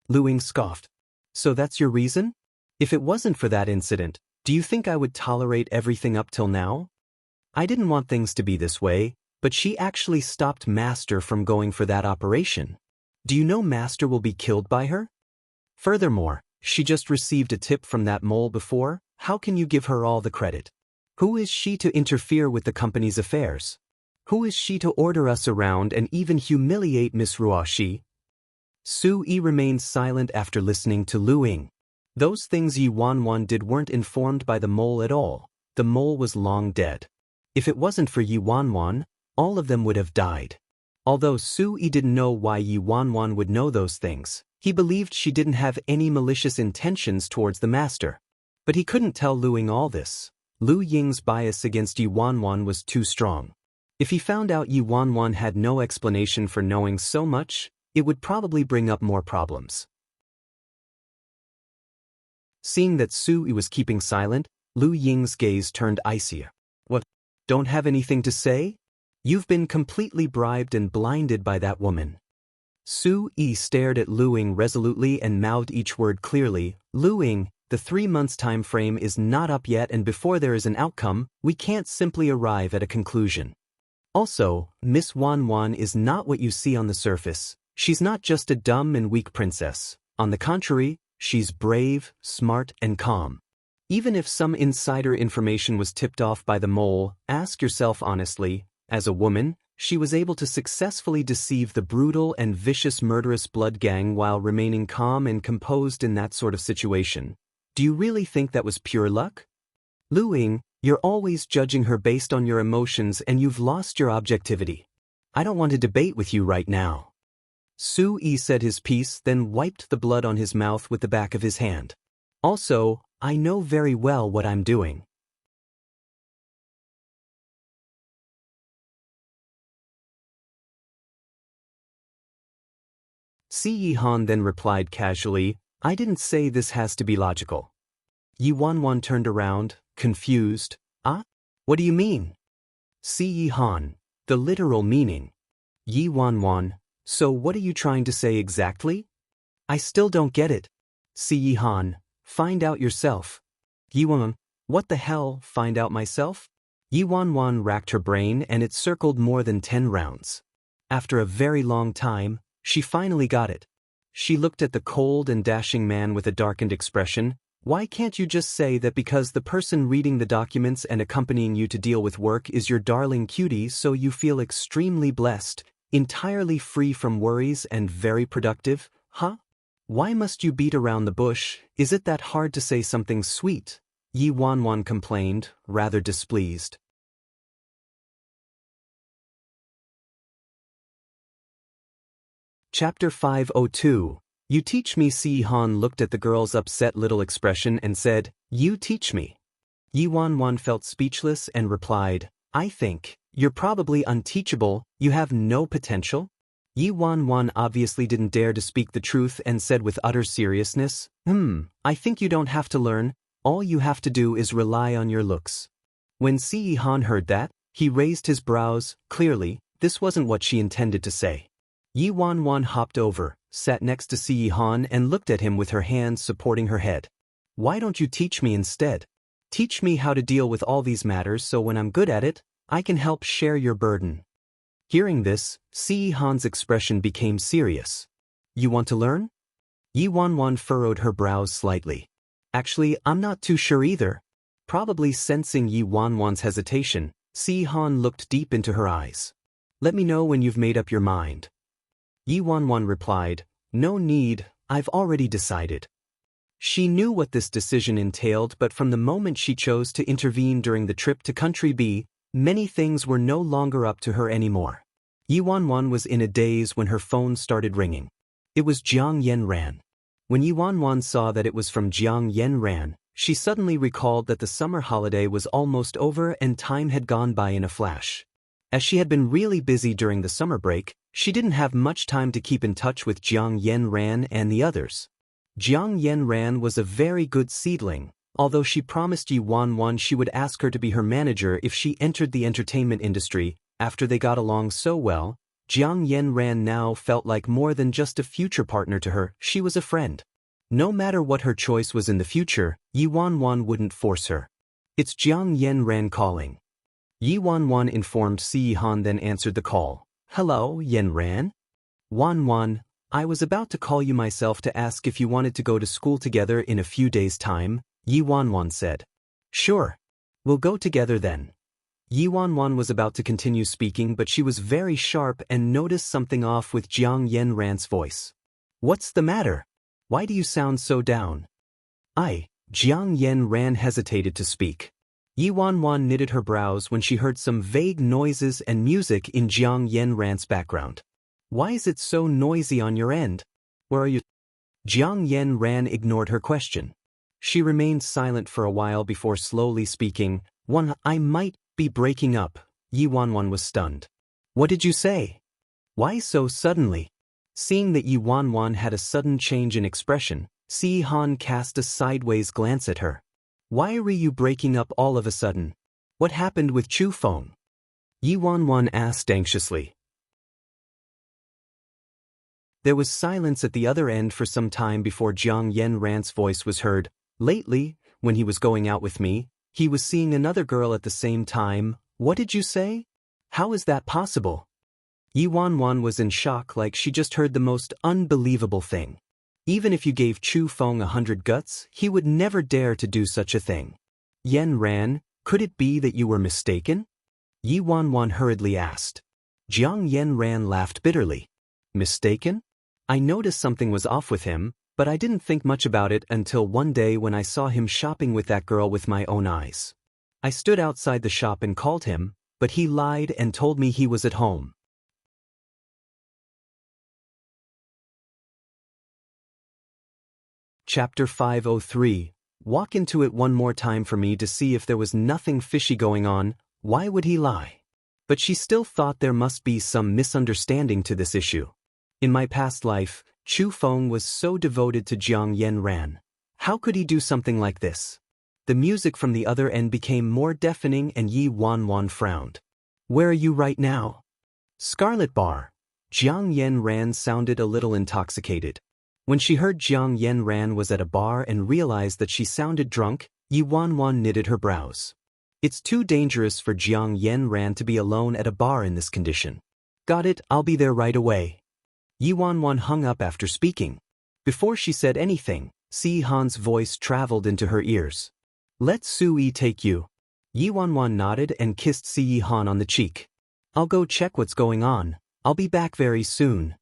[SPEAKER 1] Lu Ying scoffed. "So that's your reason? If it wasn't for that incident, do you think I would tolerate everything up till now? I didn't want things to be this way, but she actually stopped Master from going for that operation. Do you know Master will be killed by her? Furthermore, she just received a tip from that mole before. How can you give her all the credit? Who is she to interfere with the company's affairs? Who is she to order us around and even humiliate Miss Ruoshi?" Su-yi remained silent after listening to Lu Ying. Those things Yi Wanwan did weren't informed by the mole at all. The mole was long dead. If it wasn't for Yi Wanwan, all of them would have died. Although Su-yi didn't know why Yi Wanwan would know those things, he believed she didn't have any malicious intentions towards the master. But he couldn't tell Lu Ying all this. Lu Ying's bias against Yi Wanwan was too strong. If he found out Yi Wanwan had no explanation for knowing so much, it would probably bring up more problems. Seeing that Su-yi was keeping silent, Lu Ying's gaze turned icier. "What? Don't have anything to say? You've been completely bribed and blinded by that woman." Su-yi stared at Lu Ying resolutely and mouthed each word clearly. "Lu Ying, the 3 months time frame is not up yet, and before there is an outcome, we can't simply arrive at a conclusion. Also, Miss Wanwan is not what you see on the surface. She's not just a dumb and weak princess. On the contrary, she's brave, smart, and calm. Even if some insider information was tipped off by the mole, ask yourself honestly, as a woman, she was able to successfully deceive the brutal and vicious murderous blood gang while remaining calm and composed in that sort of situation. Do you really think that was pure luck? Lu Ying, you're always judging her based on your emotions and you've lost your objectivity. I don't want to debate with you right now." Su-yi said his piece, then wiped the blood on his mouth with the back of his hand. "Also, I know very well what I'm doing." Si Han then replied casually, "I didn't say this has to be logical." Yi Wanwan turned around, confused. "Ah? What do you mean?" Si Han, the literal meaning. Yi Wanwan, so what are you trying to say exactly? I still don't get it. Si Han, find out yourself. Yi Wanwan, what the hell, find out myself? Yi Wanwan racked her brain and it circled more than 10 rounds. After a very long time, she finally got it. She looked at the cold and dashing man with a darkened expression. "Why can't you just say that because the person reading the documents and accompanying you to deal with work is your darling cutie, so you feel extremely blessed, entirely free from worries and very productive, huh? Why must you beat around the bush? Is it that hard to say something sweet?" Yi Wanwan complained, rather displeased. Chapter 502. You teach me. Si Han looked at the girl's upset little expression and said, "You teach me." Yi Wanwan felt speechless and replied, "I think, you're probably unteachable, you have no potential." Yi Wanwan obviously didn't dare to speak the truth and said with utter seriousness, I think you don't have to learn, all you have to do is rely on your looks. When Si Han heard that, he raised his brows. Clearly, this wasn't what she intended to say. Yi Wanwan hopped over, sat next to Si Han and looked at him with her hands supporting her head. Why don't you teach me instead? Teach me how to deal with all these matters so when I'm good at it, I can help share your burden. Hearing this, Si Han's expression became serious. You want to learn? Yi Wanwan furrowed her brows slightly. Actually, I'm not too sure either. Probably sensing Yi Wanwan's hesitation, Si Han looked deep into her eyes. Let me know when you've made up your mind. Yi Wanwan replied, No need, I've already decided. She knew what this decision entailed, but from the moment she chose to intervene during the trip to Country B, many things were no longer up to her anymore. Yi Wanwan was in a daze when her phone started ringing. It was Jiang Yanran. When Yi Wanwan saw that it was from Jiang Yanran, she suddenly recalled that the summer holiday was almost over and time had gone by in a flash. As she had been really busy during the summer break, she didn't have much time to keep in touch with Jiang Yanran and the others. Jiang Yanran was a very good seedling, although she promised Yi Wanwan she would ask her to be her manager if she entered the entertainment industry. After they got along so well, Jiang Yanran now felt like more than just a future partner to her, she was a friend. No matter what her choice was in the future, Yi Wanwan wouldn't force her. It's Jiang Yanran calling. Yi Wanwan informed Si Han, then answered the call. Hello, Yanran? Wanwan, I was about to call you myself to ask if you wanted to go to school together in a few days' time, Yi Wanwan said. Sure. We'll go together then. Yi Wanwan was about to continue speaking, but she was very sharp and noticed something off with Jiang Yanran's voice. What's the matter? Why do you sound so down? Jiang Yanran hesitated to speak. Yi Wanwan knitted her brows when she heard some vague noises and music in Jiang Yanran's background. Why is it so noisy on your end? Where are you? Jiang Yanran ignored her question. She remained silent for a while before slowly speaking. I might be breaking up. Yi Wanwan was stunned. What did you say? Why so suddenly? Seeing that Yi Wanwan had a sudden change in expression, Si Han cast a sideways glance at her. Why were you breaking up all of a sudden? What happened with Chu Feng? Yi Wanwan asked anxiously. There was silence at the other end for some time before Jiang Yanran's voice was heard. Lately, when he was going out with me, he was seeing another girl at the same time. What did you say? How is that possible? Yi Wanwan was in shock, like she just heard the most unbelievable thing. Even if you gave Chu Feng 100 guts, he would never dare to do such a thing. Yanran, could it be that you were mistaken? Yi Wanwan hurriedly asked. Jiang Yanran laughed bitterly. Mistaken? I noticed something was off with him, but I didn't think much about it until one day when I saw him shopping with that girl with my own eyes. I stood outside the shop and called him, but he lied and told me he was at home. Chapter 503. Walk into it one more time for me to see if there was nothing fishy going on. Why would he lie? But she still thought there must be some misunderstanding to this issue. In my past life, Chu Feng was so devoted to Jiang Yanran. How could he do something like this? The music from the other end became more deafening and Yi Wanwan frowned. Where are you right now? Scarlet Bar. Jiang Yanran sounded a little intoxicated. When she heard Jiang Yanran was at a bar and realized that she sounded drunk, Yi Wanwan knitted her brows. It's too dangerous for Jiang Yanran to be alone at a bar in this condition. Got it, I'll be there right away. Yi Wanwan hung up after speaking. Before she said anything, Si Han's voice traveled into her ears. Let Sui take you. Yi Wanwan nodded and kissed Si Han on the cheek. I'll go check what's going on. I'll be back very soon.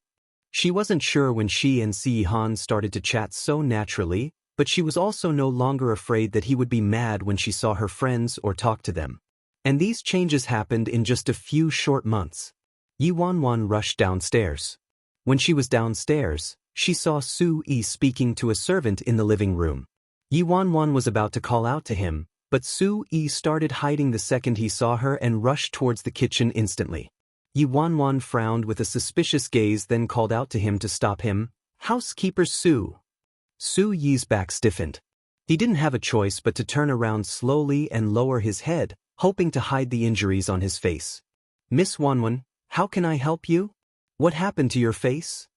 [SPEAKER 1] She wasn't sure when she and Si Han started to chat so naturally, but she was also no longer afraid that he would be mad when she saw her friends or talked to them. And these changes happened in just a few short months. Yi Wanwan rushed downstairs. When she was downstairs, she saw Sui speaking to a servant in the living room. Yi Wanwan was about to call out to him, but Sui started hiding the second he saw her and rushed towards the kitchen instantly. Yi Wanwan frowned with a suspicious gaze, then called out to him to stop him. "Housekeeper Su." Su Yi's back stiffened. He didn't have a choice but to turn around slowly and lower his head, hoping to hide the injuries on his face. "Miss Wanwan, how can I help you? What happened to your face?"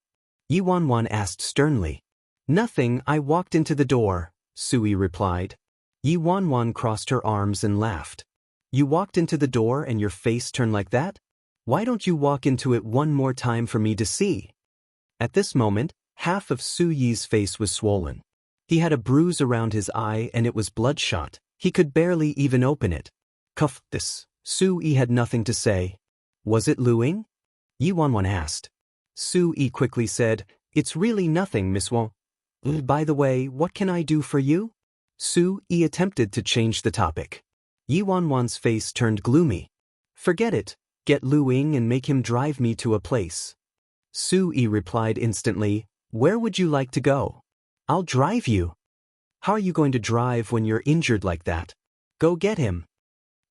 [SPEAKER 1] Yi Wanwan asked sternly. "Nothing, I walked into the door," Sui replied. Yi Wanwan crossed her arms and laughed. "You walked into the door and your face turned like that? Why don't you walk into it one more time for me to see?" At this moment, half of Su Yi's face was swollen. He had a bruise around his eye and it was bloodshot. He could barely even open it. "Cuff this." Su Yi had nothing to say. "Was it Luing?" Yi Wanwan asked. Su Yi quickly said, "It's really nothing, Miss Wan. By the way, what can I do for you?" Su Yi attempted to change the topic. Yi Wanwan's face turned gloomy. "Forget it. Get Luing and make him drive me to a place." Su Yi replied instantly, "Where would you like to go? I'll drive you." "How are you going to drive when you're injured like that? Go get him."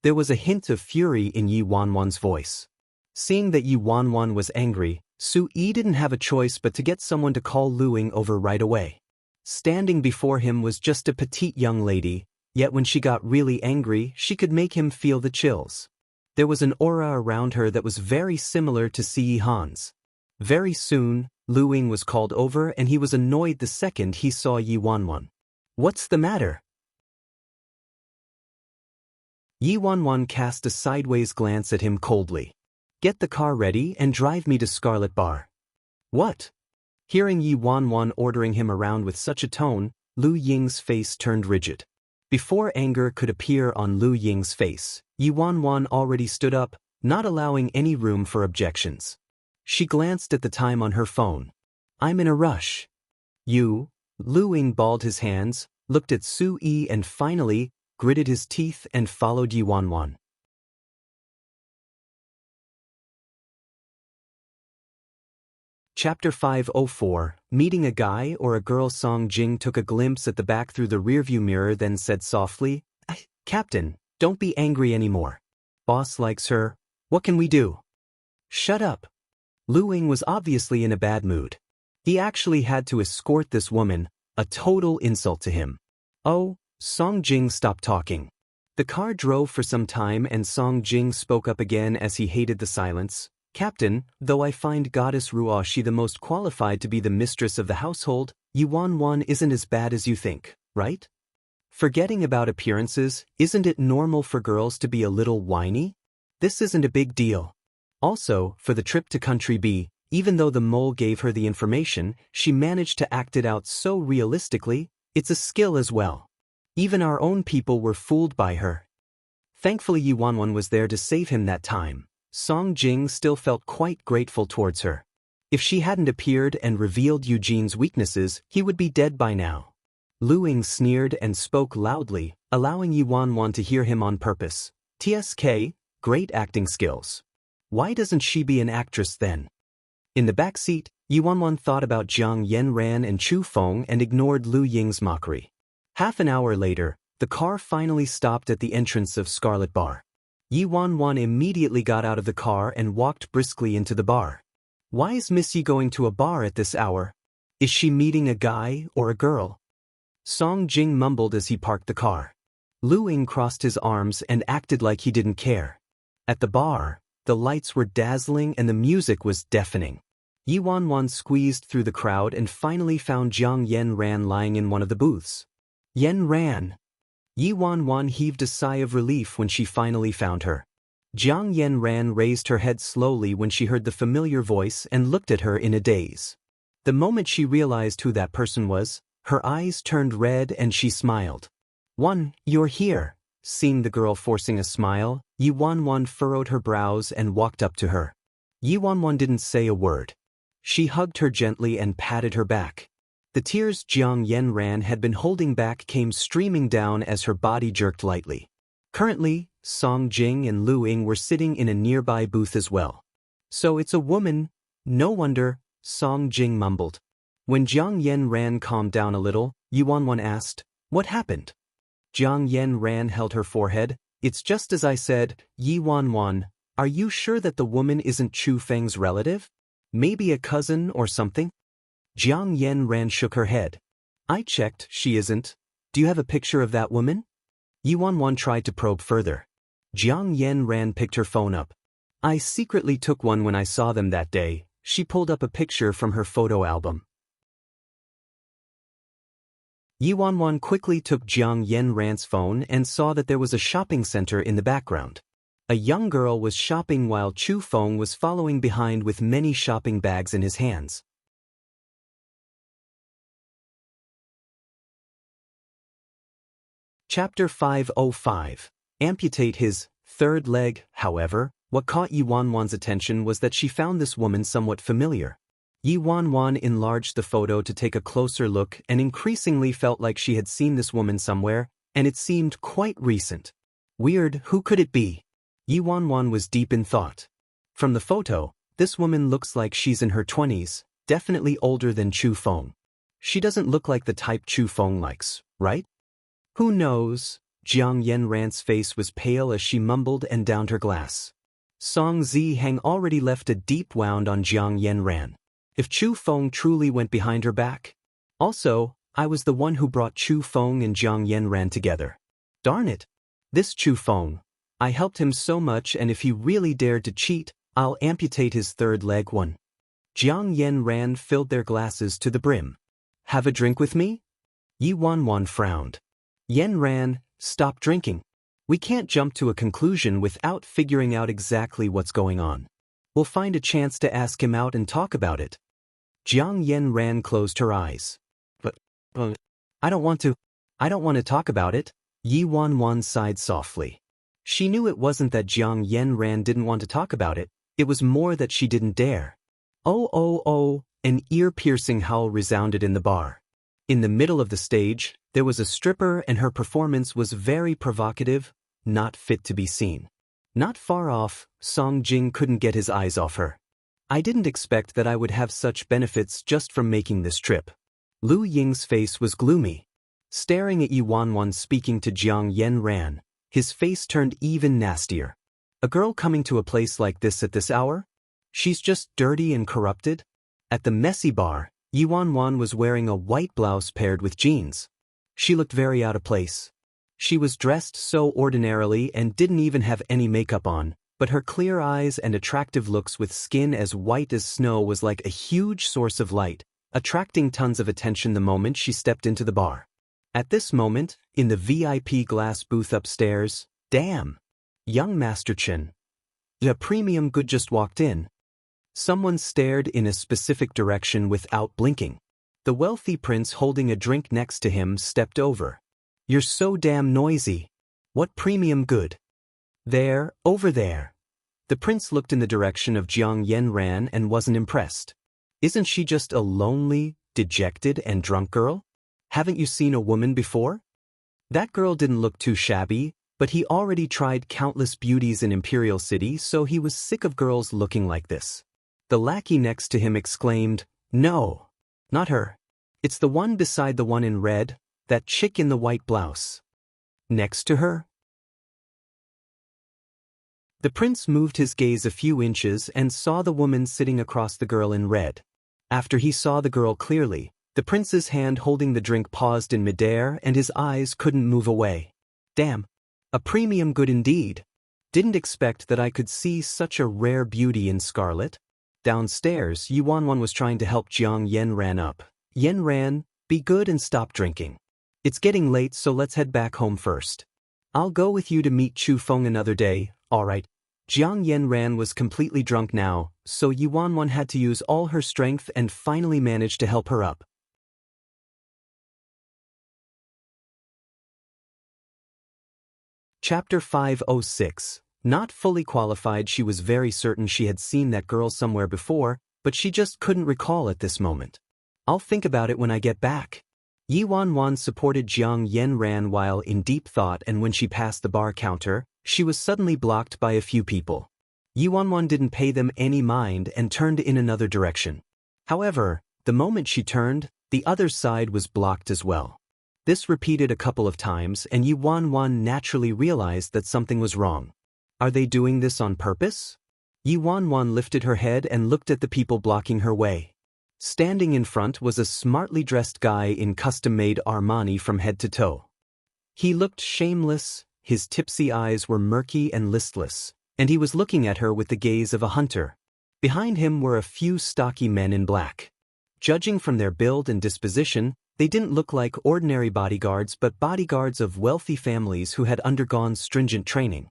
[SPEAKER 1] There was a hint of fury in Yi Wanwan's voice. Seeing that Yi Wanwan was angry, Su Yi didn't have a choice but to get someone to call Luing over right away. Standing before him was just a petite young lady, yet when she got really angry, she could make him feel the chills. There was an aura around her that was very similar to Si Han's. Very soon, Luing was called over and he was annoyed the second he saw Yi Wanwan. "What's the matter?" Yi Wanwan cast a sideways glance at him coldly. "Get the car ready and drive me to Scarlet Bar." "What?" Hearing Yi Wanwan ordering him around with such a tone, Lu Ying's face turned rigid. Before anger could appear on Lu Ying's face, Yi Wanwan already stood up, not allowing any room for objections. She glanced at the time on her phone. "I'm in a rush." "You?" Lu Ying balled his hands, looked at Su Yi and finally gritted his teeth and followed Yi Wanwan. Chapter 504, Meeting a Guy or a Girl. Song Jing took a glimpse at the back through the rearview mirror, then said softly, "Captain, don't be angry anymore. Boss likes her. What can we do?" "Shut up." Lu Ying was obviously in a bad mood. He actually had to escort this woman, a total insult to him. "Oh," Song Jing stopped talking. The car drove for some time and Song Jing spoke up again as he hated the silence. "Captain, though I find Goddess Ruoshi the most qualified to be the mistress of the household, Yi Wanwan isn't as bad as you think, right? Forgetting about appearances, isn't it normal for girls to be a little whiny? This isn't a big deal. Also, for the trip to Country B, even though the mole gave her the information, she managed to act it out so realistically. It's a skill as well. Even our own people were fooled by her." Thankfully Yi Wanwan was there to save him that time. Song Jing still felt quite grateful towards her. If she hadn't appeared and revealed Eugene's weaknesses, he would be dead by now. Lu Ying sneered and spoke loudly, allowing Yi Wanwan to hear him on purpose. "TSK, great acting skills. Why doesn't she be an actress then?" In the back seat, Yi Wanwan thought about Jiang Yanran and Chu Feng and ignored Lu Ying's mockery. Half an hour later, the car finally stopped at the entrance of Scarlet Bar. Yi Wanwan immediately got out of the car and walked briskly into the bar. "Why is Miss Yi going to a bar at this hour? Is she meeting a guy or a girl?" Song Jing mumbled as he parked the car. Lu Ying crossed his arms and acted like he didn't care. At the bar, the lights were dazzling and the music was deafening. Yi Wanwan squeezed through the crowd and finally found Jiang Yanran lying in one of the booths. "Yanran." Yi Wanwan heaved a sigh of relief when she finally found her. Jiang Yanran raised her head slowly when she heard the familiar voice and looked at her in a daze. The moment she realized who that person was, her eyes turned red and she smiled. You're here." Seeing the girl forcing a smile, Yi Wanwan furrowed her brows and walked up to her. Yi Wanwan didn't say a word. She hugged her gently and patted her back. The tears Jiang Yanran had been holding back came streaming down as her body jerked lightly. Currently, Song Jing and Lu Ying were sitting in a nearby booth as well. "So it's a woman. No wonder," Song Jing mumbled. When Jiang Yanran calmed down a little, Yi Wanwan asked, "What happened?" Jiang Yanran held her forehead. "It's just as I said, Yi Wanwan. Are you sure that the woman isn't Chu Feng's relative? Maybe a cousin or something? Jiang Yanran shook her head. I checked, she isn't. Do you have a picture of that woman? Yi Wanwan tried to probe further. Jiang Yanran picked her phone up. I secretly took one when I saw them that day. She pulled up a picture from her photo album. Yi Wanwan quickly took Jiang Yanran's phone and saw that there was a shopping center in the background. A young girl was shopping while Chu Feng was following behind with many shopping bags in his hands. Chapter 505. Amputate his third leg. However, what caught Yi Wanwan's attention was that she found this woman somewhat familiar. Yi Wanwan enlarged the photo to take a closer look and increasingly felt like she had seen this woman somewhere, and it seemed quite recent. Weird, who could it be? Yi Wanwan was deep in thought. From the photo, this woman looks like she's in her 20s, definitely older than Chu Feng. She doesn't look like the type Chu Feng likes, right? Who knows? Jiang Yanran's face was pale as she mumbled and downed her glass. Song Zihang already left a deep wound on Jiang Yanran. If Chu Feng truly went behind her back? Also, I was the one who brought Chu Feng and Jiang Yanran together. Darn it! This Chu Feng. I helped him so much, and if he really dared to cheat, I'll amputate his third leg. One. Jiang Yanran filled their glasses to the brim. Have a drink with me? Yi Wanwan frowned. Yanran, stop drinking. We can't jump to a conclusion without figuring out exactly what's going on. We'll find a chance to ask him out and talk about it. Jiang Yanran closed her eyes. But I don't want to talk about it. Yi Wanwan sighed softly. She knew it wasn't that Jiang Yanran didn't want to talk about it, it was more that she didn't dare. Oh, an ear-piercing howl resounded in the bar. In the middle of the stage, there was a stripper and her performance was very provocative, not fit to be seen. Not far off, Song Jing couldn't get his eyes off her. I didn't expect that I would have such benefits just from making this trip. Lu Ying's face was gloomy. Staring at Yi Wanwan speaking to Jiang Yanran, his face turned even nastier. A girl coming to a place like this at this hour? She's just dirty and corrupted? At the messy bar, Yi Wanwan was wearing a white blouse paired with jeans. She looked very out of place. She was dressed so ordinarily and didn't even have any makeup on, but her clear eyes and attractive looks with skin as white as snow was like a huge source of light, attracting tons of attention the moment she stepped into the bar. At this moment, in the VIP glass booth upstairs, damn! Young Master Chen. A premium good just walked in. Someone stared in a specific direction without blinking. The wealthy prince holding a drink next to him stepped over. You're so damn noisy. What premium good? There, over there. The prince looked in the direction of Jiang Yanran and wasn't impressed. Isn't she just a lonely, dejected and drunk girl? Haven't you seen a woman before? That girl didn't look too shabby, but he already tried countless beauties in Imperial City, so he was sick of girls looking like this. The lackey next to him exclaimed, No, not her. It's the one beside the one in red, that chick in the white blouse. Next to her? The prince moved his gaze a few inches and saw the woman sitting across the girl in red. After he saw the girl clearly, the prince's hand holding the drink paused in midair and his eyes couldn't move away. Damn, a premium good indeed. Didn't expect that I could see such a rare beauty in scarlet. Downstairs, Yi Wanwan was trying to help Jiang Yanran up. Yanran, be good and stop drinking. It's getting late, so let's head back home first. I'll go with you to meet Chu Feng another day, alright. Jiang Yanran was completely drunk now, so Yi Wanwan had to use all her strength and finally managed to help her up. Chapter 506. Not fully qualified, she was very certain she had seen that girl somewhere before, but she just couldn't recall at this moment. I'll think about it when I get back. Yi Wanwan supported Jiang Yanran while in deep thought, and when she passed the bar counter, she was suddenly blocked by a few people. Yi Wanwan didn't pay them any mind and turned in another direction. However, the moment she turned, the other side was blocked as well. This repeated a couple of times, and Yi Wanwan naturally realized that something was wrong. Are they doing this on purpose? Yi Wanwan lifted her head and looked at the people blocking her way. Standing in front was a smartly dressed guy in custom-made Armani from head to toe. He looked shameless, his tipsy eyes were murky and listless, and he was looking at her with the gaze of a hunter. Behind him were a few stocky men in black. Judging from their build and disposition, they didn't look like ordinary bodyguards but bodyguards of wealthy families who had undergone stringent training.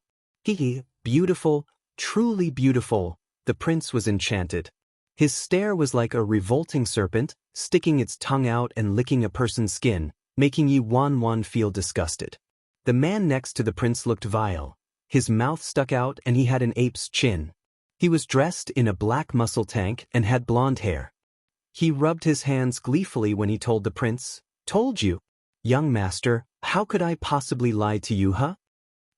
[SPEAKER 1] Beautiful, truly beautiful, the prince was enchanted. His stare was like a revolting serpent, sticking its tongue out and licking a person's skin, making Yi Wanwan feel disgusted. The man next to the prince looked vile. His mouth stuck out and he had an ape's chin. He was dressed in a black muscle tank and had blonde hair. He rubbed his hands gleefully when he told the prince, "Told you. Young master, how could I possibly lie to you, huh?"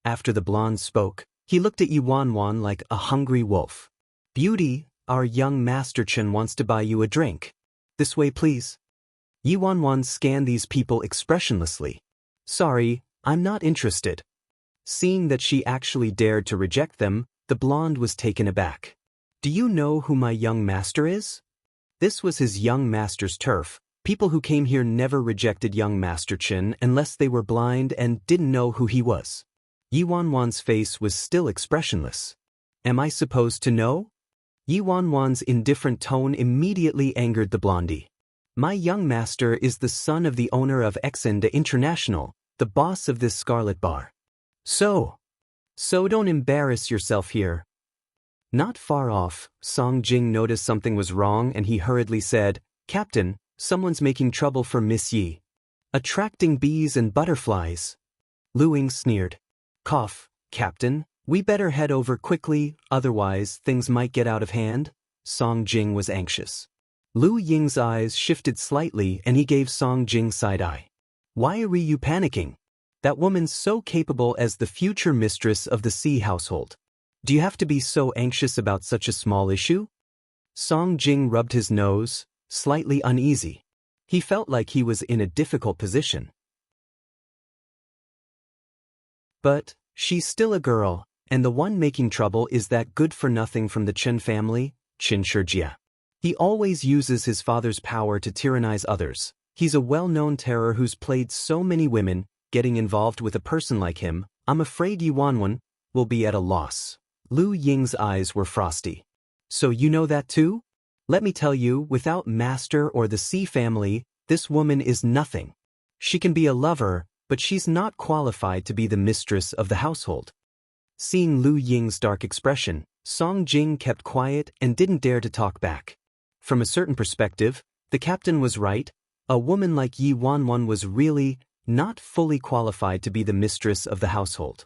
[SPEAKER 1] After the blonde spoke, he looked at Yi Wanwan like a hungry wolf. "Beauty, our young master Chen wants to buy you a drink. This way, please." Yi Wanwan scanned these people expressionlessly. "Sorry, I'm not interested." Seeing that she actually dared to reject them, the blonde was taken aback. "Do you know who my young master is?" This was his young master's turf. People who came here never rejected young Master Chen unless they were blind and didn't know who he was. Yi Wanwan's face was still expressionless. "Am I supposed to know?" Yi Wanwan's indifferent tone immediately angered the blondie. "My young master is the son of the owner of Exende International, the boss of this Scarlet Bar. So don't embarrass yourself here." Not far off, Song Jing noticed something was wrong and he hurriedly said, "Captain, someone's making trouble for Miss Yi. Attracting bees and butterflies." Lu Ying sneered. "Cough, Captain, we better head over quickly, otherwise things might get out of hand." Song Jing was anxious. Lu Ying's eyes shifted slightly and he gave Song Jing side-eye. "Why are you panicking? That woman's so capable as the future mistress of the Sea household. Do you have to be so anxious about such a small issue?" Song Jing rubbed his nose, slightly uneasy. He felt like he was in a difficult position. But she's still a girl, and the one making trouble is that good-for-nothing from the Chen family, Qin Shijie. He always uses his father's power to tyrannize others. He's a well-known terror who's played so many women. Getting involved with a person like him, I'm afraid Yi Wanwan will be at a loss. Lu Ying's eyes were frosty. "So you know that too? Let me tell you, without Master or the Sea family, this woman is nothing. She can be a lover, but she's not qualified to be the mistress of the household." Seeing Lu Ying's dark expression, Song Jing kept quiet and didn't dare to talk back. From a certain perspective, the captain was right. A woman like Yi Wanwan was really not fully qualified to be the mistress of the household.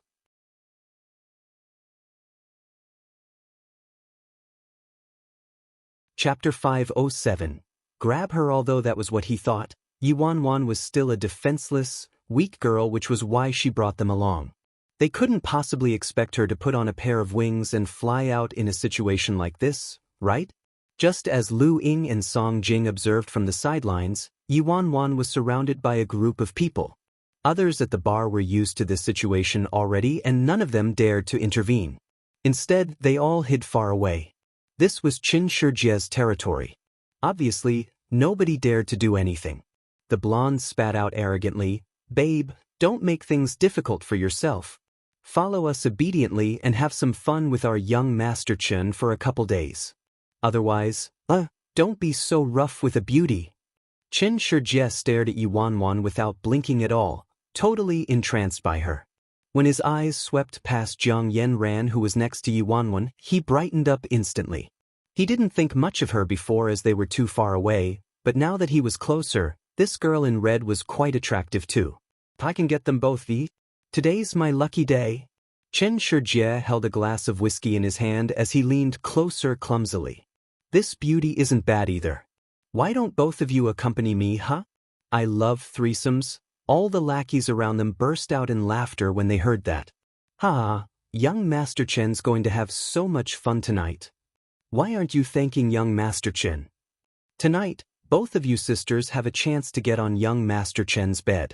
[SPEAKER 1] Chapter 507. Grab her. Although that was what he thought, Yi Wanwan was still a defenseless, weak girl, which was why she brought them along. They couldn't possibly expect her to put on a pair of wings and fly out in a situation like this, right? Just as Lu Ying and Song Jing observed from the sidelines, Yi Wanwan was surrounded by a group of people. Others at the bar were used to this situation already and none of them dared to intervene. Instead, they all hid far away. This was Qin Shijie's territory. Obviously, nobody dared to do anything. The blonde spat out arrogantly, "Babe, don't make things difficult for yourself. Follow us obediently and have some fun with our young Master Chen for a couple days. Otherwise, don't be so rough with a beauty." Qin Shijie stared at Yi Wanwan without blinking at all, totally entranced by her. When his eyes swept past Jiang Yanran, who was next to Yi Wanwan, he brightened up instantly. He didn't think much of her before as they were too far away, but now that he was closer, this girl in red was quite attractive too. "If I can get them both, today's my lucky day." Qin Shijie held a glass of whiskey in his hand as he leaned closer clumsily. "This beauty isn't bad either. Why don't both of you accompany me, huh? I love threesomes." All the lackeys around them burst out in laughter when they heard that. "Ha, young Master Chen's going to have so much fun tonight. Why aren't you thanking young Master Chen? Tonight, both of you sisters have a chance to get on young Master Chen's bed."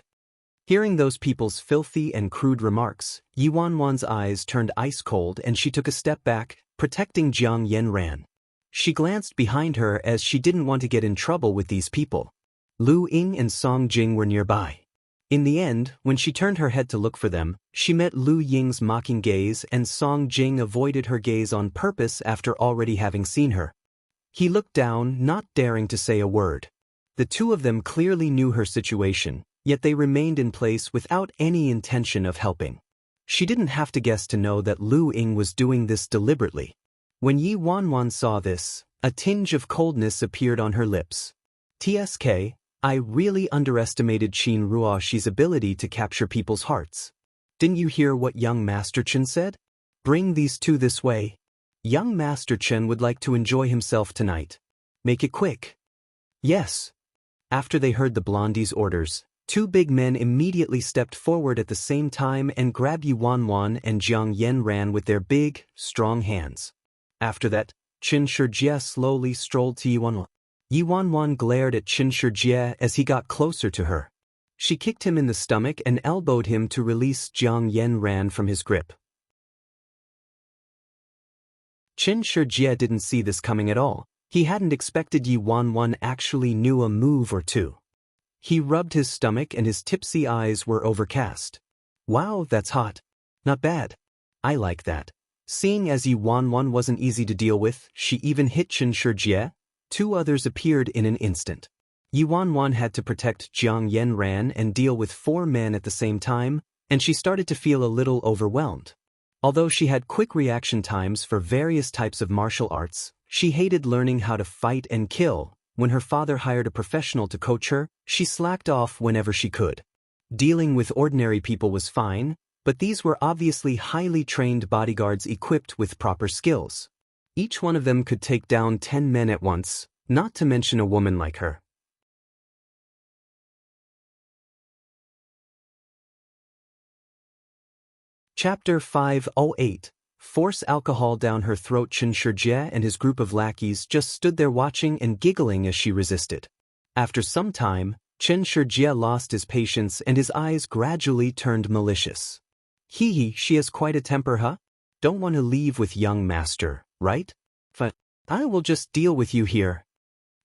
[SPEAKER 1] Hearing those people's filthy and crude remarks, Yi Wanwan's eyes turned ice cold and she took a step back, protecting Jiang Yanran. She glanced behind her as she didn't want to get in trouble with these people. Lu Ying and Song Jing were nearby. In the end, when she turned her head to look for them, she met Lu Ying's mocking gaze and Song Jing avoided her gaze on purpose after already having seen her. He looked down, not daring to say a word. The two of them clearly knew her situation, yet they remained in place without any intention of helping. She didn't have to guess to know that Lu Ying was doing this deliberately. When Yi Wanwan saw this, a tinge of coldness appeared on her lips. TSK, I really underestimated Qin Ruoxi's ability to capture people's hearts. Didn't you hear what young Master Chen said? Bring these two this way. Young Master Chen would like to enjoy himself tonight. Make it quick. Yes. After they heard the blondie's orders, two big men immediately stepped forward at the same time and grabbed Yi Wanwan and Jiang Yanran with their big, strong hands. After that, Qin Shijie slowly strolled to Yi Wanwan. Yi Wanwan glared at Qin Shijie as he got closer to her. She kicked him in the stomach and elbowed him to release Jiang Yanran from his grip. Qin Shijie didn't see this coming at all. He hadn't expected Yi Wanwan actually knew a move or two. He rubbed his stomach and his tipsy eyes were overcast. Wow, that's hot. Not bad. I like that. Seeing as Yi Wanwan wasn't easy to deal with, she even hit Qin Shijie. Two others appeared in an instant. Yi Wanwan had to protect Jiang Yanran and deal with four men at the same time, and she started to feel a little overwhelmed. Although she had quick reaction times for various types of martial arts, she hated learning how to fight and kill. When her father hired a professional to coach her, she slacked off whenever she could. Dealing with ordinary people was fine, but these were obviously highly trained bodyguards equipped with proper skills. Each one of them could take down 10 men at once, not to mention a woman like her. Chapter 508. Force alcohol down her throat. Qin Shijie and his group of lackeys just stood there watching and giggling as she resisted. After some time, Qin Shijie lost his patience and his eyes gradually turned malicious. Hee, she has quite a temper, huh? Don't want to leave with young master, right? But I will just deal with you here.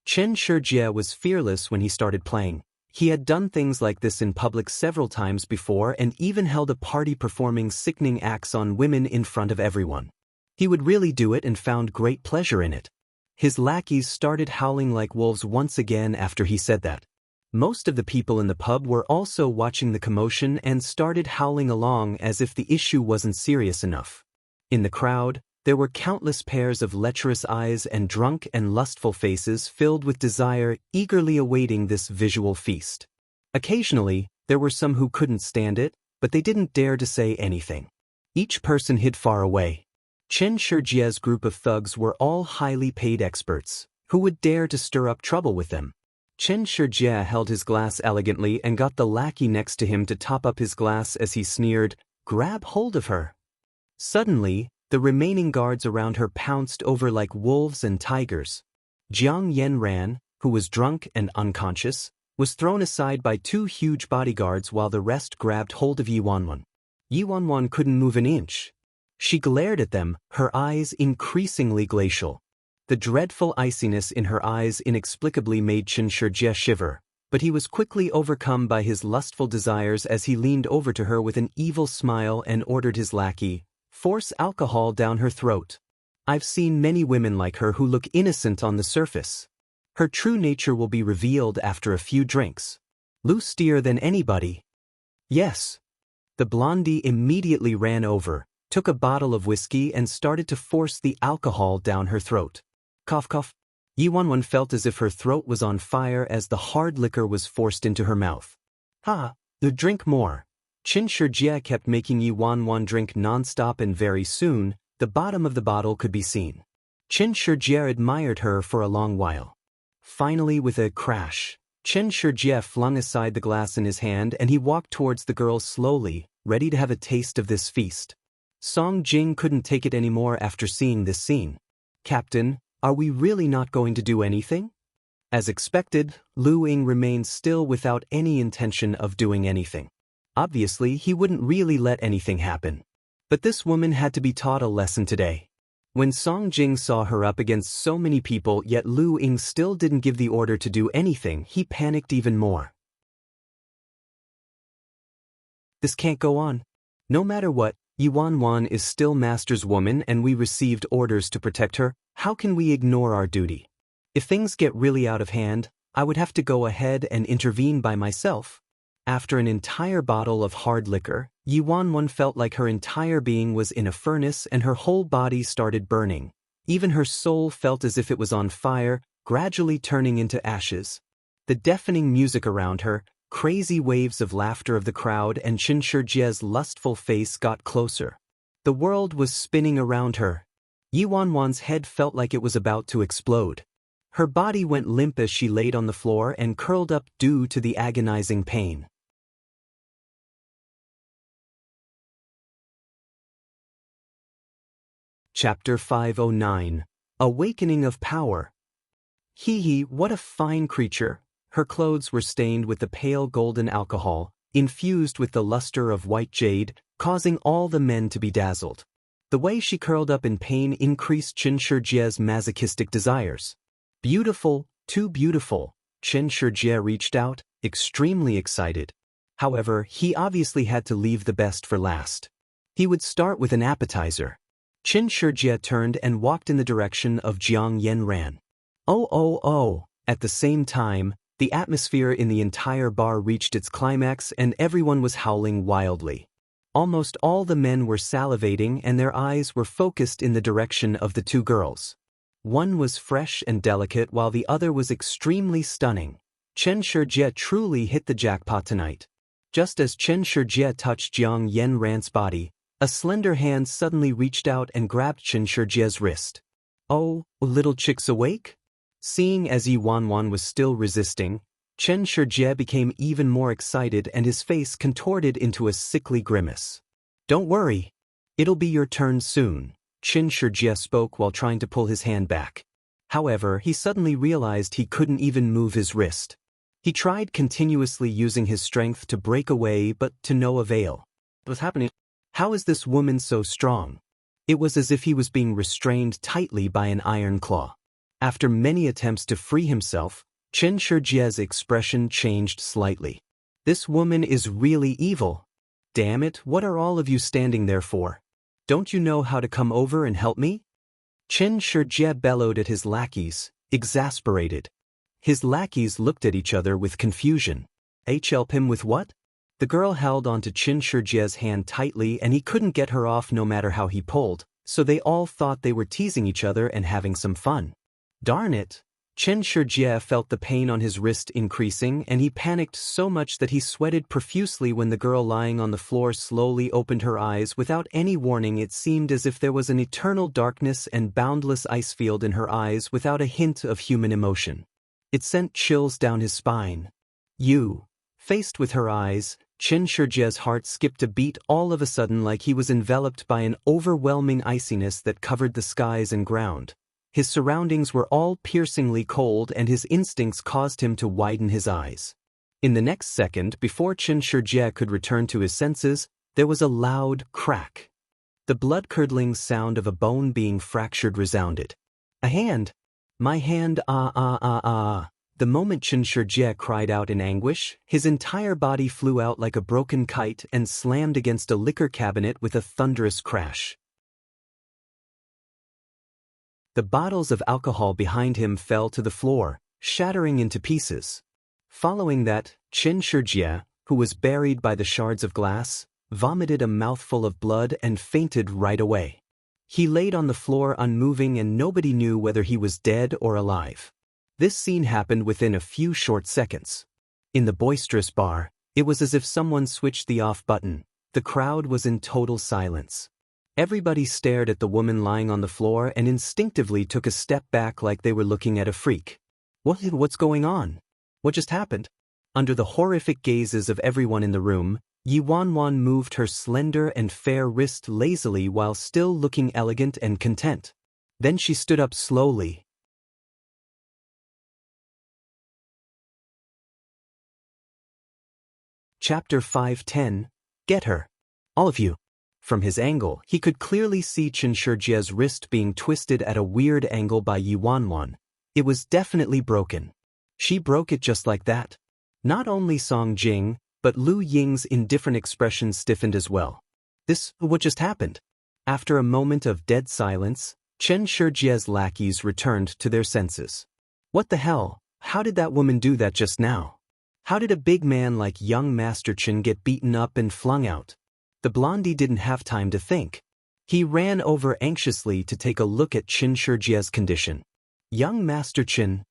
[SPEAKER 1] Qin Shijie was fearless when he started playing. He had done things like this in public several times before and even held a party performing sickening acts on women in front of everyone. He would really do it and found great pleasure in it. His lackeys started howling like wolves once again after he said that. Most of the people in the pub were also watching the commotion and started howling along as if the issue wasn't serious enough. In the crowd, there were countless pairs of lecherous eyes and drunk and lustful faces filled with desire, eagerly awaiting this visual feast. Occasionally, there were some who couldn't stand it, but they didn't dare to say anything. Each person hid far away. Qin Shijie's group of thugs were all highly paid experts. Who would dare to stir up trouble with them? Qin Shijie held his glass elegantly and got the lackey next to him to top up his glass as he sneered, "Grab hold of her." Suddenly, the remaining guards around her pounced over like wolves and tigers. Jiang Yanran, who was drunk and unconscious, was thrown aside by two huge bodyguards while the rest grabbed hold of Yi Wanwan. Yi Wanwan couldn't move an inch. She glared at them, her eyes increasingly glacial. The dreadful iciness in her eyes inexplicably made Qin Shijie shiver, but he was quickly overcome by his lustful desires as he leaned over to her with an evil smile and ordered his lackey, "Force alcohol down her throat." I've seen many women like her who look innocent on the surface. Her true nature will be revealed after a few drinks. Lustier than anybody. Yes. The blondie immediately ran over, took a bottle of whiskey and started to force the alcohol down her throat. Cough cough. Yi Wanwan felt as if her throat was on fire as the hard liquor was forced into her mouth. Drink more. Qin Shijie kept making Yi Wanwan drink non-stop and very soon, the bottom of the bottle could be seen. Qin Shijie admired her for a long while. Finally, with a crash, Qin Shijie flung aside the glass in his hand and he walked towards the girl slowly, ready to have a taste of this feast. Song Jing couldn't take it anymore after seeing this scene. "Captain, are we really not going to do anything?" As expected, Lu Ying remained still without any intention of doing anything. Obviously, he wouldn't really let anything happen. But this woman had to be taught a lesson today. When Song Jing saw her up against so many people yet Lu Ying still didn't give the order to do anything, he panicked even more. This can't go on. No matter what, Yuan Wan is still Master's woman and we received orders to protect her. How can we ignore our duty? If things get really out of hand, I would have to go ahead and intervene by myself. After an entire bottle of hard liquor, Yuan Wan felt like her entire being was in a furnace and her whole body started burning. Even her soul felt as if it was on fire, gradually turning into ashes. The deafening music around her, crazy waves of laughter of the crowd and Qin Shijie's lustful face got closer. The world was spinning around her. Yuan Wan's head felt like it was about to explode. Her body went limp as she laid on the floor and curled up due to the agonizing pain. Chapter 509. Awakening of Power. Hee, what a fine creature. Her clothes were stained with the pale golden alcohol, infused with the luster of white jade, causing all the men to be dazzled. The way she curled up in pain increased Qin Shijie's masochistic desires. Beautiful, too beautiful, Qin Shijie reached out, extremely excited. However, he obviously had to leave the best for last. He would start with an appetizer. Qin Shijie turned and walked in the direction of Jiang Yanran. Oh. At the same time, the atmosphere in the entire bar reached its climax and everyone was howling wildly. Almost all the men were salivating and their eyes were focused in the direction of the two girls. One was fresh and delicate while the other was extremely stunning. Qin Shijie truly hit the jackpot tonight. Just as Qin Shijie touched Jiang Yanran's body, a slender hand suddenly reached out and grabbed Qin Shijie's wrist. Oh, little chick's awake? Seeing as Yuan Wan was still resisting, Qin Shijie became even more excited and his face contorted into a sickly grimace. Don't worry. It'll be your turn soon, Qin Shijie spoke while trying to pull his hand back. However, he suddenly realized he couldn't even move his wrist. He tried continuously using his strength to break away but to no avail. What's happening? How is this woman so strong? It was as if he was being restrained tightly by an iron claw. After many attempts to free himself, Qin Shijie's expression changed slightly. This woman is really evil. Damn it, what are all of you standing there for? Don't you know how to come over and help me? Qin Shijie bellowed at his lackeys, exasperated. His lackeys looked at each other with confusion. Help him with what? The girl held onto Qin Shijie's hand tightly and he couldn't get her off no matter how he pulled, so they all thought they were teasing each other and having some fun. Darn it! Qin Shijie felt the pain on his wrist increasing and he panicked so much that he sweated profusely when the girl lying on the floor slowly opened her eyes without any warning. It seemed as if there was an eternal darkness and boundless ice field in her eyes without a hint of human emotion. It sent chills down his spine. Faced with her eyes, Qin Shijie's heart skipped a beat all of a sudden like he was enveloped by an overwhelming iciness that covered the skies and ground. His surroundings were all piercingly cold and his instincts caused him to widen his eyes. In the next second, before Qin Shijie could return to his senses, there was a loud crack. The blood-curdling sound of a bone being fractured resounded. A hand! My hand, ah. The moment Qin Shijie cried out in anguish, his entire body flew out like a broken kite and slammed against a liquor cabinet with a thunderous crash. The bottles of alcohol behind him fell to the floor, shattering into pieces. Following that, Qin Shijie, who was buried by the shards of glass, vomited a mouthful of blood and fainted right away. He laid on the floor unmoving and nobody knew whether he was dead or alive. This scene happened within a few short seconds. In the boisterous bar, it was as if someone switched the off button. The crowd was in total silence. Everybody stared at the woman lying on the floor and instinctively took a step back like they were looking at a freak. What's going on? What just happened? Under the horrific gazes of everyone in the room, Yuan Wan moved her slender and fair wrist lazily while still looking elegant and content. Then she stood up slowly. Chapter 510, Get Her. All of you. From his angle, he could clearly see Chen Shijie's wrist being twisted at a weird angle by Yi Wanwan. It was definitely broken. She broke it just like that. Not only Song Jing, but Lu Ying's indifferent expression stiffened as well. What just happened? After a moment of dead silence, Chen Shijie's lackeys returned to their senses. What the hell? How did that woman do that just now? How did a big man like young Master Chen get beaten up and flung out? The blondie didn't have time to think. He ran over anxiously to take a look at Chen Shijie's condition. Young Master Chen,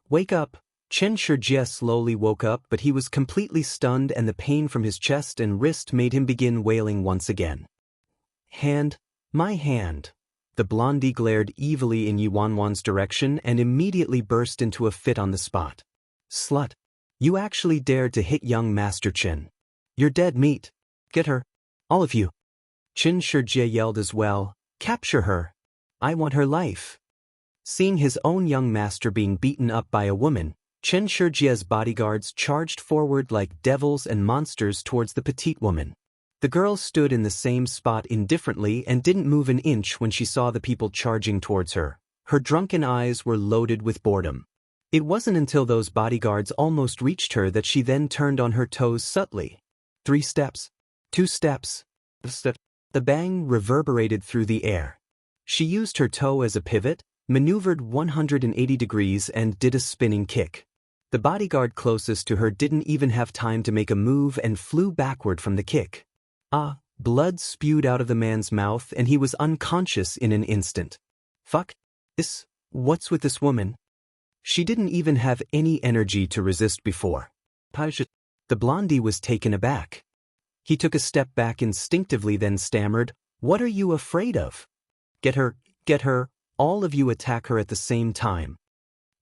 [SPEAKER 1] wake up. Chen Shijie slowly woke up, but he was completely stunned and the pain from his chest and wrist made him begin wailing once again. My hand. The blondie glared evilly in Yi Wanwan's direction and immediately burst into a fit on the spot. Slut. You actually dared to hit young Master Chen. You're dead meat. Get her. All of you. Chen Shijie yelled as well. Capture her. I want her life. Seeing his own young master being beaten up by a woman, Chen Shijie's bodyguards charged forward like devils and monsters towards the petite woman. The girl stood in the same spot indifferently and didn't move an inch when she saw the people charging towards her. Her drunken eyes were loaded with boredom. It wasn't until those bodyguards almost reached her that she then turned on her toes subtly. 3 steps. 2 steps. The bang reverberated through the air. She used her toe as a pivot, maneuvered 180 degrees and did a spinning kick. The bodyguard closest to her didn't even have time to make a move and flew backward from the kick. Blood spewed out of the man's mouth and he was unconscious in an instant. Fuck. What's with this woman? She didn't even have any energy to resist before. The blondie was taken aback. He took a step back instinctively then stammered, What are you afraid of? Get her, all of you attack her at the same time.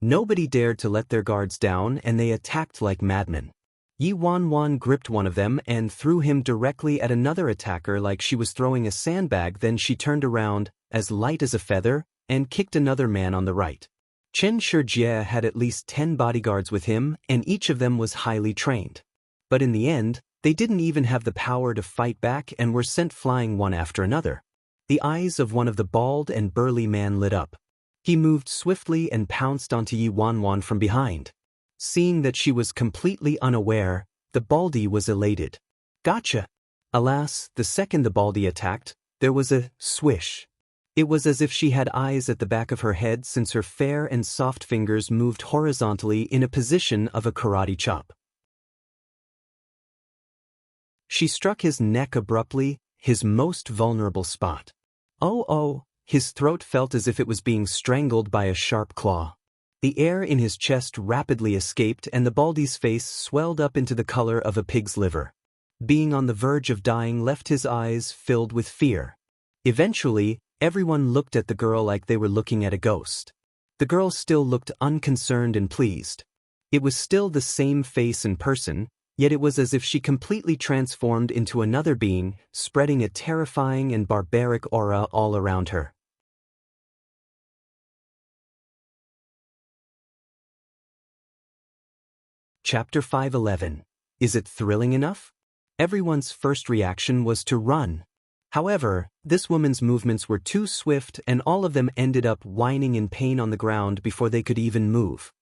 [SPEAKER 1] Nobody dared to let their guards down and they attacked like madmen. Yi Wanwan gripped one of them and threw him directly at another attacker like she was throwing a sandbag. Then she turned around, as light as a feather, and kicked another man on the right. Chen Shijie had at least 10 bodyguards with him and each of them was highly trained. But in the end, they didn't even have the power to fight back and were sent flying one after another. The eyes of one of the bald and burly man lit up. He moved swiftly and pounced onto Yi Wanwan from behind. Seeing that she was completely unaware, the baldy was elated. Gotcha! Alas, the second the baldy attacked, there was a swish. It was as if she had eyes at the back of her head since her fair and soft fingers moved horizontally in a position of a karate chop. She struck his neck abruptly, his most vulnerable spot. Oh, his throat felt as if it was being strangled by a sharp claw. The air in his chest rapidly escaped and the baldy's face swelled up into the color of a pig's liver. Being on the verge of dying left his eyes filled with fear. Eventually, everyone looked at the girl like they were looking at a ghost. The girl still looked unconcerned and pleased. It was still the same face and person, yet it was as if she completely transformed into another being, spreading a terrifying and barbaric aura all around her. Chapter 511. Is it thrilling enough? Everyone's first reaction was to run. However, this woman's movements were too swift and all of them ended up whining in pain on the ground before they could even move.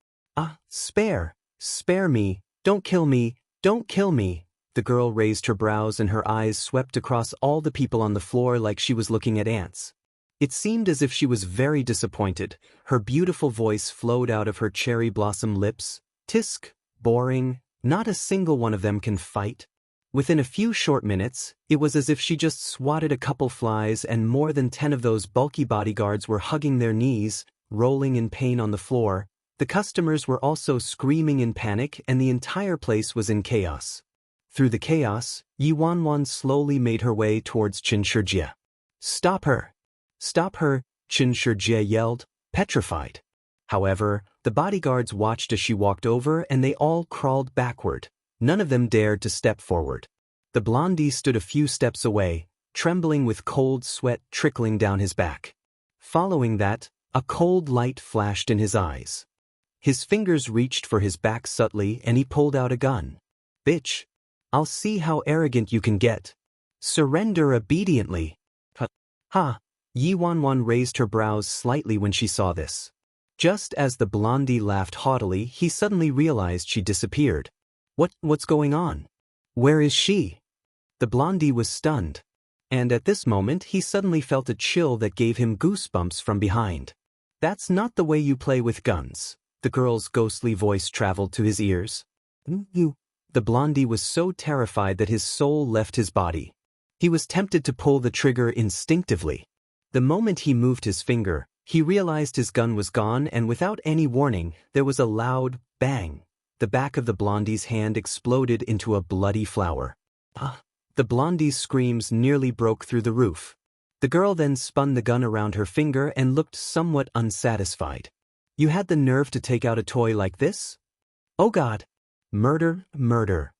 [SPEAKER 1] Spare me, don't kill me, don't kill me. The girl raised her brows and her eyes swept across all the people on the floor like she was looking at ants. It seemed as if she was very disappointed. Her beautiful voice flowed out of her cherry blossom lips. Tisk. Boring, not a single one of them can fight. Within a few short minutes, it was as if she just swatted a couple flies and more than 10 of those bulky bodyguards were hugging their knees, rolling in pain on the floor. The customers were also screaming in panic and the entire place was in chaos. Through the chaos, Yi Wanwan slowly made her way towards Chen Shijie. Stop her! Stop her! Chen Shijie yelled, petrified. However, the bodyguards watched as she walked over and they all crawled backward. None of them dared to step forward. The blondie stood a few steps away, trembling with cold sweat trickling down his back. Following that, a cold light flashed in his eyes. His fingers reached for his back subtly and he pulled out a gun. Bitch. I'll see how arrogant you can get. Surrender obediently. Ha. Yi Wanwan raised her brows slightly when she saw this. Just as the blondie laughed haughtily, he suddenly realized she disappeared. What's going on? Where is she? The blondie was stunned. And at this moment he suddenly felt a chill that gave him goosebumps from behind. That's not the way you play with guns. The girl's ghostly voice traveled to his ears. The blondie was so terrified that his soul left his body. He was tempted to pull the trigger instinctively. The moment he moved his finger, he realized his gun was gone, and without any warning, there was a loud bang. The back of the blondie's hand exploded into a bloody flower. The blondie's screams nearly broke through the roof. The girl then spun the gun around her finger and looked somewhat unsatisfied. You had the nerve to take out a toy like this? Oh God! Murder, murder.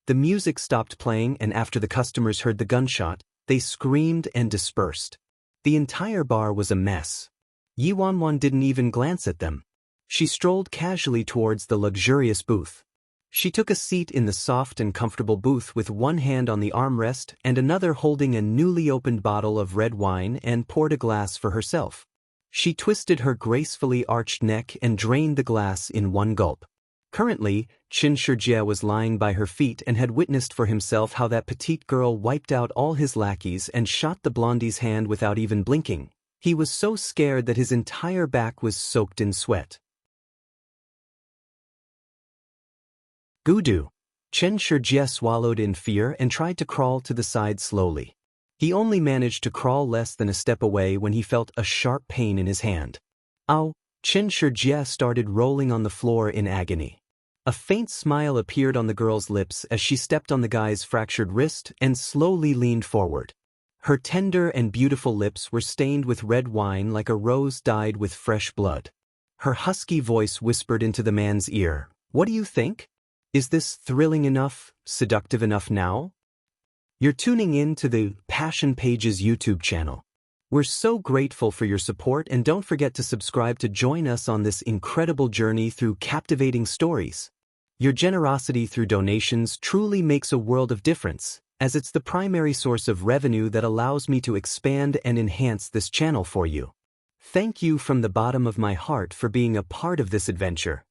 [SPEAKER 1] The music stopped playing, and after the customers heard the gunshot, they screamed and dispersed. The entire bar was a mess. Yi Wanwan didn't even glance at them. She strolled casually towards the luxurious booth. She took a seat in the soft and comfortable booth with one hand on the armrest and another holding a newly opened bottle of red wine, and poured a glass for herself. She twisted her gracefully arched neck and drained the glass in one gulp. Currently, Qin Shijie was lying by her feet and had witnessed for himself how that petite girl wiped out all his lackeys and shot the blondie's hand without even blinking. He was so scared that his entire back was soaked in sweat. Gudu. Qin Shijie swallowed in fear and tried to crawl to the side slowly. He only managed to crawl less than a step away when he felt a sharp pain in his hand. Ow! Qin Shijie started rolling on the floor in agony. A faint smile appeared on the girl's lips as she stepped on the guy's fractured wrist and slowly leaned forward. Her tender and beautiful lips were stained with red wine like a rose dyed with fresh blood. Her husky voice whispered into the man's ear, "What do you think? Is this thrilling enough, seductive enough now?" You're tuning in to the Passion Pages YouTube channel. We're so grateful for your support, and don't forget to subscribe to join us on this incredible journey through captivating stories. Your generosity through donations truly makes a world of difference, as it's the primary source of revenue that allows me to expand and enhance this channel for you. Thank you from the bottom of my heart for being a part of this adventure.